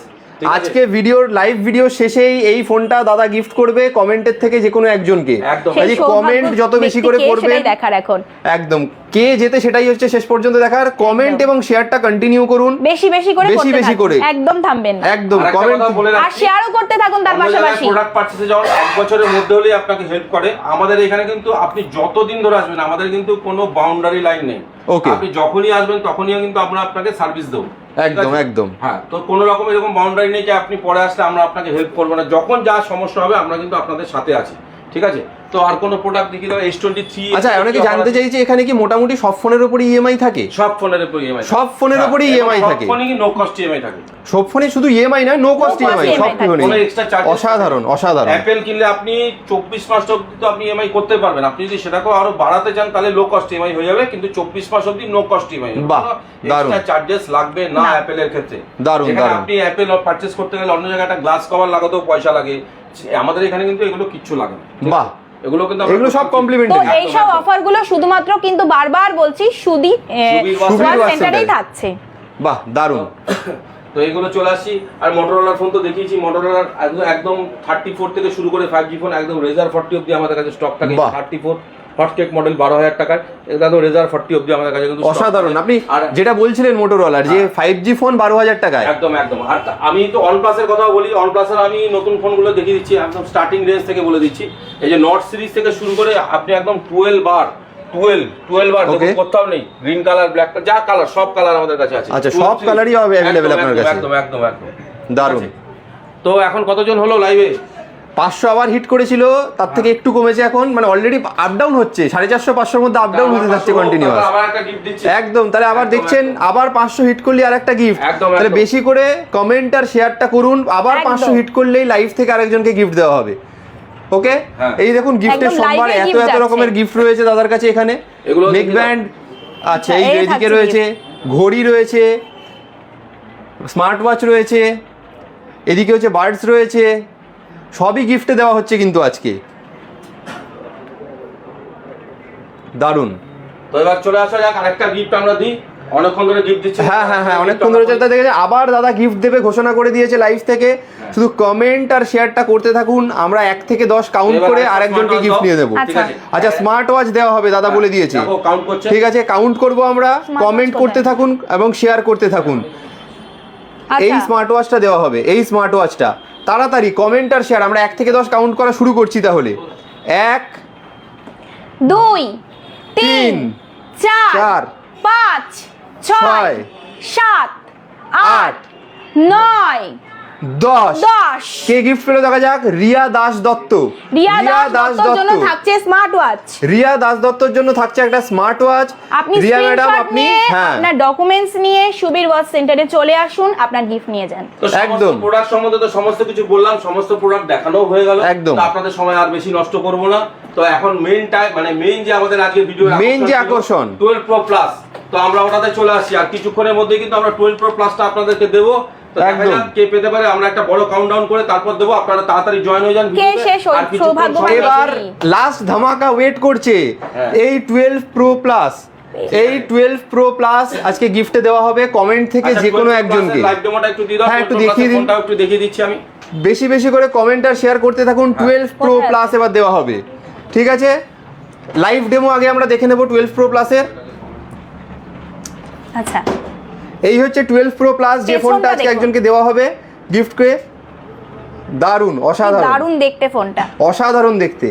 আজকে ভিডিওর লাইভ ভিডিও শেষেই এই ফোনটা দাদা গিফট করবে কমেন্টের থেকে যে কোনো একজনকে। একদম। সেই সৌভাগ্য কমেন্ট যত বেশি করে ব্যক্তিকে করবেন, সেটাই দেখার এখন। একদম কে যেতে সেটাই হচ্ছে শেষ পর্যন্ত দেখার। কমেন্ট এবং শেয়ারটা কন্টিনিউ করুন, বেশি বেশি করে বেশি করতে বেশি থাকুন। করে। একদম থামবেন না। একদম। আরেকটা কমেন্ট কথা বলে আর রাখছি, শেয়ারও করতে থাকুন তার পাশাপাশি। প্রোডাক্ট পারচেজে যাওয়ার 1 বছরের মধ্যে হলেই আপনাকে হেল্প করে। আমাদের এখানে কিন্তু আপনি যতদিন ধরে আসবেন, আমাদের কিন্তু কোনো বাউন্ডারি লাইন নেই। ওকে। আপনি যখনই আসবেন তখনই কিন্তু আমরা আপনাকে সার্ভিস দেবো। একদম, একদম। হ্যাঁ, তো কোনো রকম এরকম বাউন্ডারি নেই যে আপনি পরে আসলে আমরা আপনাকে হেল্প করবো না। যখন যা সমস্যা হবে আমরা কিন্তু আপনাদের সাথে আছি। ঠিক আছে, তো আর কোনো প্রোডাক্ট দেখি দাও S23। আচ্ছা অনেকে জানতে চাইছে এখানে কি মোটামুটি সব ফোনের উপর ইএমআই থাকে? সব ফোনের উপর ইএমআই, সব ফোনের উপরই EMI থাকে? সব ফোনে কি নো কস্ট ইএমআই থাকে? সব ফোনে শুধু ইএমআই নয়, নো কস্ট ইএমআই, সব ফোনে। কোনো এক্সট্রা চার্জ? অসাধারণ অসাধারণ। অ্যাপেল কিনলে আপনি 24 মাস অবধি তো আপনি ইএমআই করতে পারবেন। আপনি যদি সেটাকেও আরো বাড়াতে চান তাহলে লো কস্ট ইএমআই হয়ে যাবে, কিন্তু 24 মাস অবধি নো কস্ট ইএমআই। বাহ, দারুণ। এক্সট্রা চার্জেস লাগবে না অ্যাপেলের ক্ষেত্রে। দারুণ যেখানে দারুণ। আপনি অ্যাপেল পারচেজ করতে গেলে অন্য জায়গায় একটা গ্লাস কভার লাগাতেও পয়সা লাগে, আমাদের এখানে কিন্তু এগুলো কিচ্ছু লাগে না। বাহ, এগুলো কিন্তু এগুলো সব তো কমপ্লিমেন্টারি। এই সব অফারগুলো শুধুমাত্র কিন্তু বারবার বলছি সুবীর ওয়াচ সেন্টারেই সেন্টারে। থাকছে। বাহ, দারুণ। তো এগুলো চলে আসছি। আর মোটরোলার ফোন তো দেখিয়েছি, মোটরোলার একদম 34 থেকে শুরু করে 5G ফোন একদম রেজার 40 অবধি আমাদের কাছে স্টক থাকে। বাহ। 34 হটকেক মডেল 12,000 টাকার, একদম রেজার 40 অবধি আমাদের কাছে কিন্তু stock অসাধারণ। থাকে। আপনি আর যেটা বলছিলেন মোটরোলার যে 5G ফোন 12,000 টাকায়, একদম একদম। আর আমি তো OnePlus-এর কথাও বলি, OnePlus-এর আমি নতুন ফোনগুলো দেখিয়ে দিচ্ছি একদম স্টার্টিং রেঞ্জ থেকে বলে দিচ্ছি। এই যে নট সিরিজ থেকে শুরু করে আপনি একদম 12 বার Okay. কোথাও নেই, গ্রিন কালার, ব্ল্যাক কালার, যা কালার সব কালার আমাদের কাছে আছে। আচ্ছা, সব কালারই হবে অ্যাভেলেবেল আপনার কাছে। একদম একদম একদম দারুণ। ঠিক আছে। তো এখন কতজন হলো লাইভে? 500 আবার হিট করেছিল, তার থেকে একটু কমেছে এখন, মানে অলরেডি আপ ডাউন হচ্ছে, 450 500-র মধ্যে আপ ডাউন হতে থাকছে কন্টিনিউয়াস। আবার একটা গিফট দিচ্ছি একদম, তাহলে আবার একদম, দেখছেন আবার 500 হিট করলে আর একটা গিফট। একদম, তাহলে একদম। বেশি করে কমেন্ট আর শেয়ারটা করুন, আবার একদম। 500 হিট করলেই লাইভ থেকে আরেকজনকে গিফট দেওয়া হবে। ওকে, হ্যাঁ। এই দেখুন গিফটের একদম সম্ভার, live এ এত gift এত যাচ্ছে। রকমের গিফট রয়েছে দাদার কাছে এখানে। এগুলো নেক দেখি দাও। ব্যান্ড, আচ্ছা এই এই যে এদিকে থাকছে রয়েছে ঘড়ি রয়েছে, স্মার্ট ওয়াচ রয়েছে, এদিকে হচ্ছে বার্ডস রয়েছে, সবই গিফটে দেওয়া হচ্ছে কিন্তু আজকে। দারুণ। তো এবার চলে আসা যাক, আরেকটা গিফট আমরা দিই, অনেকক্ষণ ধরে গিফট দিচ্ছি। হ্যাঁ হ্যাঁ হ্যাঁ, অনেকক্ষণ ধরে চলতে দেখেছে, আবার দাদা গিফট দেবে ঘোষণা করে দিয়েছে লাইভ থেকে। শুধু কমেন্ট আর শেয়ারটা করতে থাকুন, আমরা 1 থেকে 10 কাউন্ট এবার করে একটা আরেকজনকে smart গিফট watch নিয়ে দাও। দেবো। ঠিক আছে। আচ্ছা, স্মার্ট ওয়াচ দেওয়া হবে দাদা বলে দিয়েছে। দেখো কাউন্ট করছে। ঠিক আছে, কাউন্ট করব আমরা, Smart কমেন্ট watch করতে কোথায়? থাকুন এবং শেয়ার করতে থাকুন। এই আচ্ছা, স্মার্ট ওয়াচটা দেওয়া হবে, এই স্মার্ট ওয়াচটা তাড়াতাড়ি কমেন্ট আর শেয়ার, আমরা 1 থেকে 10 কাউন্ট করা শুরু করছি তাহলে। 1 2 3 4 4 5 6 7 8 9 10 10। কে গিফট পেলো দেখা যাক। রিয়া দাস দত্ত। রিয়া দাস দত্তর জন্য থাকছে স্মার্ট ওয়াচ। রিয়া দাস দত্তর জন্য থাকছে একটা স্মার্ট ওয়াচ। আপনি রিয়া ম্যাডাম, স্ক্রিনশট আপনি নিয়ে হ্যাঁ আপনার ডকুমেন্টস নিয়ে সুবীর ওয়াচ সেন্টারে চলে আসুন, আপনার গিফট নিয়ে যান। তো সমস্ত একদম। প্রোডাক্ট সম্বন্ধে তো সমস্ত কিছু বললাম, সমস্ত প্রোডাক্ট দেখানো হয়ে গেল। একদম। তো আপনাদের সময় আর বেশি নষ্ট করব না। তো এখন মেইন টাইম, মানে মেইন যে আমাদের আজকে ভিডিও Main যে আকর্ষণ। 12 Pro Plus, তো আমরা ওটাতে চলে আসি। আর কিছুক্ষণের মধ্যে কিন্তু আমরা 12 Pro Plusটা আপনাদেরকে দেবো। তো দেখা একদম। যাক কে পেতে পারে, আমরা একটা বড় কাউন্টডাউন করে তারপর দেবো। আপনারা তাড়াতাড়ি জয়েন হয়ে যান কে ভিডিওতে। সে আর কিছুক্ষণ সৌভাগ্যবান সময়- এবার দেখি। লাস্ট ধামাকা ওয়েট করছে। হ্যাঁ। এই 12 প্রো প্লাস, এই 12 প্রো প্লাস আজকে গিফটে দেওয়া হবে কমেন্ট থেকে আচ্ছা, যে কোনো 12 Pro Plus-এর একজনকে। লাইভ ডেমোটা একটু দিয়ে দাও। হ্যাঁ, একটু 12 Pro দেখিয়ে Plus-এর দিন। ফোনটাও একটু দেখিয়ে দিচ্ছি আমি। বেশি বেশি করে কমেন্ট আর শেয়ার করতে থাকুন। 12 প্রো কোথায়? প্লাস এবার দেওয়া হবে। ঠিক আছে, লাইভ ডেমো আগে আমরা দেখে নেব 12 প্রো প্লাসের। আচ্ছা, এই হচ্ছে 12 প্রো প্লাস, যে পেছনটা ফোনটা আজকে দেখুন। একজনকে দেওয়া হবে গিফট করে। দারুণ, অসাধারণ, দারুণ দেখতে ফোনটা। অসাধারণ দেখতে।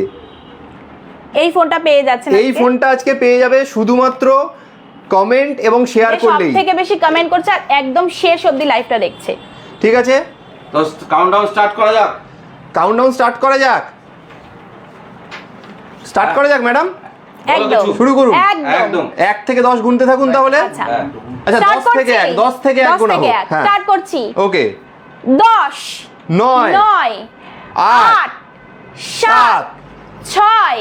এই ফোনটা পেয়ে যাচ্ছেন এই ফোনটা আজকে পেয়ে যাবে শুধুমাত্র কমেন্ট এবং শেয়ার করলেই। সব থেকে বেশি কমেন্ট করছে আর একদম শেষ অবধি লাইভটা দেখছে। ঠিক আছে, তো কাউন্টডাউন স্টার্ট করা যাক। কাউন্টডাউন স্টার্ট করা যাক। স্টার্ট করা যাক ম্যাডাম, একদম শুরু করুন। একদম একদম। 1 থেকে 10 গুনতে থাকুন তাহলে। আচ্ছা, হ্যাঁ। আচ্ছা, স্টার্ট 10 থেকে 1, 10 থেকে 1 গোনা হোক। হ্যাঁ, স্টার্ট করছি। ওকে। 10 9 9 8 8 7 6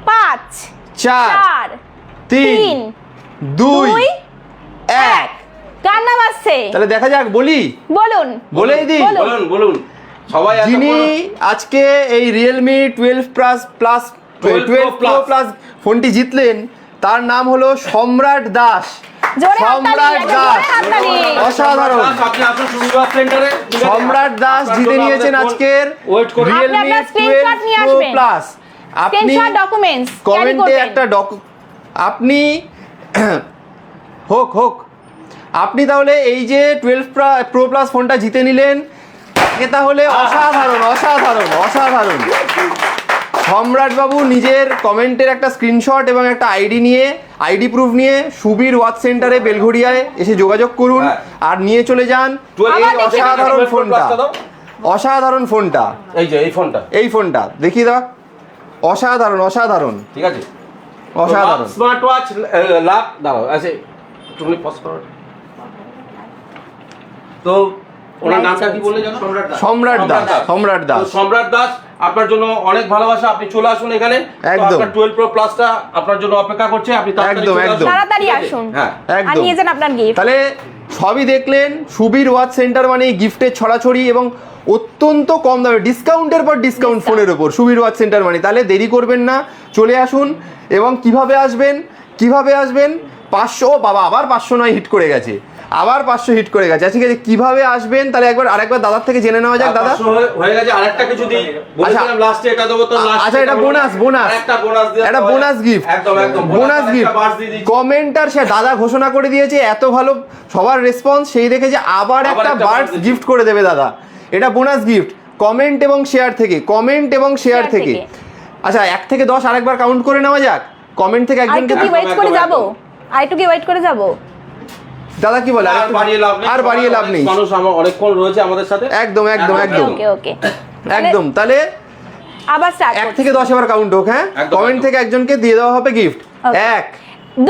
5 4 4 3 3 2 2 1। 1। কার নাম আসছে তাহলে দেখা যাক, বলি বলুন। বলেই দিই। বলুন। বলুন বলুন সবাই এত যিনি বলুন। আজকে এই রিয়েলমি 12 প্লাস 12 প্রো প্লাস ফোনটি জিতলেন, তার নাম হলো সম্রাট দাস। জোরে সম্রাট হাততালি, দাস, জোরে হাততালি। অসাধারণ। আপনি আসুন সুবীর ওয়াচ সেন্টারে। ঠিক আছে? সম্রাট দাস আপনার জিতে জন্য নিয়েছেন আমাদের আজকের ওয়েট করুন। আপনি রিয়েলমি আপনার screenshot নিয়ে 12 প্রো আসবেন। প্লাস। আপনি স্ক্রিনশট ডকুমেন্টস কমেন্টে একটা আপনি হোক হোক, আপনি তাহলে এই যে 12 প্রো প্লাস ফোনটা জিতে নিলেন, এ তাহলে অসাধারণ অসাধারণ অসাধারণ। সম্রাট বাবু নিজের কমেন্টের একটা স্ক্রিনশট এবং একটা আইডি নিয়ে, আইডি প্রুফ নিয়ে সুবীর ওয়াচ সেন্টারে বেলঘড়িয়ায় এসে যোগাযোগ করুন হ্যাঁ। আর নিয়ে চলে যান এই অসাধারণ 12 Pro ফোনটা। Plus টা দাও। অসাধারণ ফোনটা, এই যে এই ফোনটা। এই ফোনটা দেখিয়ে দাও। অসাধারণ অসাধারণ ঠিক আছে, অসাধারণ। স্মার্ট ওয়াচ লাভ দাঁড়াও আছে তুমি পজ করো। তো ওনার নামটা কি বলে জানো? সম্রাট দাস, সম্রাট দাস। তো সম্রাট দাস আপনার জন্য অনেক ভালোবাসা, আপনি চলে আসুন এখানে। তো একদম। আপনার 12 প্রো প্লাসটা আপনার জন্য অপেক্ষা করছে, আপনি তাড়াতাড়ি একদম, চলে আসুন। একদম। তাড়াতাড়ি ঠিক আছে? আসুন। হ্যাঁ আর একদম। নিয়ে যান আপনার গিফট। তাহলে সবই দেখলেন, সুবীর ওয়াচ সেন্টার মানে গিফটের ছড়াছড়ি এবং অত্যন্ত কম দামে, ডিসকাউন্টের পর ডিসকাউন্ট ফোনের ওপর সুবীর ওয়াচ সেন্টার মানে। তাহলে দেরি করবেন না, চলে আসুন। এবং কিভাবে আসবেন, কিভাবে আসবেন? 500, বাবা আবার 500 নয়, হিট করে গেছে, আবার 500 হিট করে গেছে। ঠিক আছে, কিভাবে আসবেন তাহলে আরেকবার দাদার থেকে জেনে নেওয়া যাক। দাদা 500 হয়ে গেছে, আরেকটা কিছু দিই বলেছিলাম লাস্টে, এটা দেবো তো লাস্টে। আচ্ছা, এটা বোনাস, বোনাস, একটা বোনাস দিয়ে একটা বোনাস গিফট, একদম একদম বোনাস গিফট। কমেন্টার সে দাদা ঘোষণা করে দিয়েছে, এত ভালো সবার রেসপন্স, সেই দেখে যে আবার একটা বার্ডস গিফট করে দেবে দাদা। এটা বোনাস গিফট কমেন্ট এবং শেয়ার থেকে, কমেন্ট এবং শেয়ার থেকে। আচ্ছা, 1 থেকে 10 আরেকবার কাউন্ট করে নেওয়া যাক। কমেন্ট থেকে আরেকটু একজনকে, কি ওয়েট করে যাব? আরেকটু কি ওয়েট করে যাব? দাদা কি বলে? আর বাড়িয়ে লাভ নেই, আর বাড়িয়ে লাভ নেই, মানুষ অনেকক্ষণ রয়েছে আমাদের সাথে। একদম একদম একদম ওকে ওকে, একদম। তাহলে আবার স্টার্ট 1 থেকে 10 এবার কাউন্ট হোক। হ্যাঁ, একদম, কমেন্ট একদম। থেকে একজনকে দিয়ে দেওয়া হবে গিফট। Okay. 1,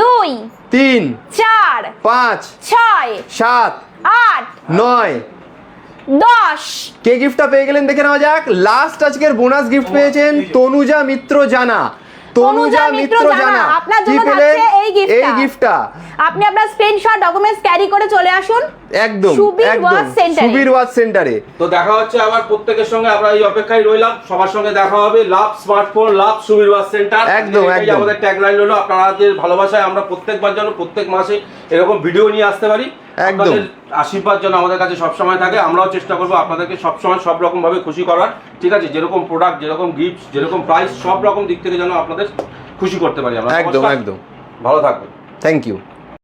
2 3, 4 5, 6 7, 8 9। 10। কে গিফটটা পেয়ে গেলেন দেখে নেওয়া যাক। লাস্ট আজকের বোনাস গিফট পেয়েছেন তনুজা মিত্র জানা। তনুজা মিত্র জানা আপনার কি জন্য পেলেন? থাকছে এই গিফটটা। এই গিফটটা আপনি আপনার স্ক্রিনশট ডকুমেন্টস ক্যারি করে চলে আসুন একদম সুবীর একদম ওয়াচ সেন্টারে। সুবীর ওয়াচ সেন্টারে। তো দেখা হচ্ছে আবার প্রত্যেকের সঙ্গে, আমরা এই অপেক্ষায় রইলাম, সবার সঙ্গে দেখা হবে। লাভ স্মার্টফোন, লাভ সুবীর ওয়াচ সেন্টার, একদম, এটাই একদম। আমাদের ট্যাগলাইন হলো। আপনাদের ভালোবাসায় আমরা প্রত্যেকবার যেন প্রত্যেক মাসে এরকম ভিডিও নিয়ে আসতে পারি। একদম। আপনাদের আশীর্বাদ যেন আমাদের কাছে সবসময় থাকে। আমরাও চেষ্টা করবো আপনাদেরকে সবসময় সব রকম ভাবে খুশি করার। ঠিক আছে, যেরকম প্রোডাক্ট, যেরকম গিফট, যেরকম প্রাইস, সব রকম দিক থেকে যেন আপনাদের খুশি করতে পারি আমরা। একদম নমস্কার। একদম। ভালো থাকবেন। Thank you.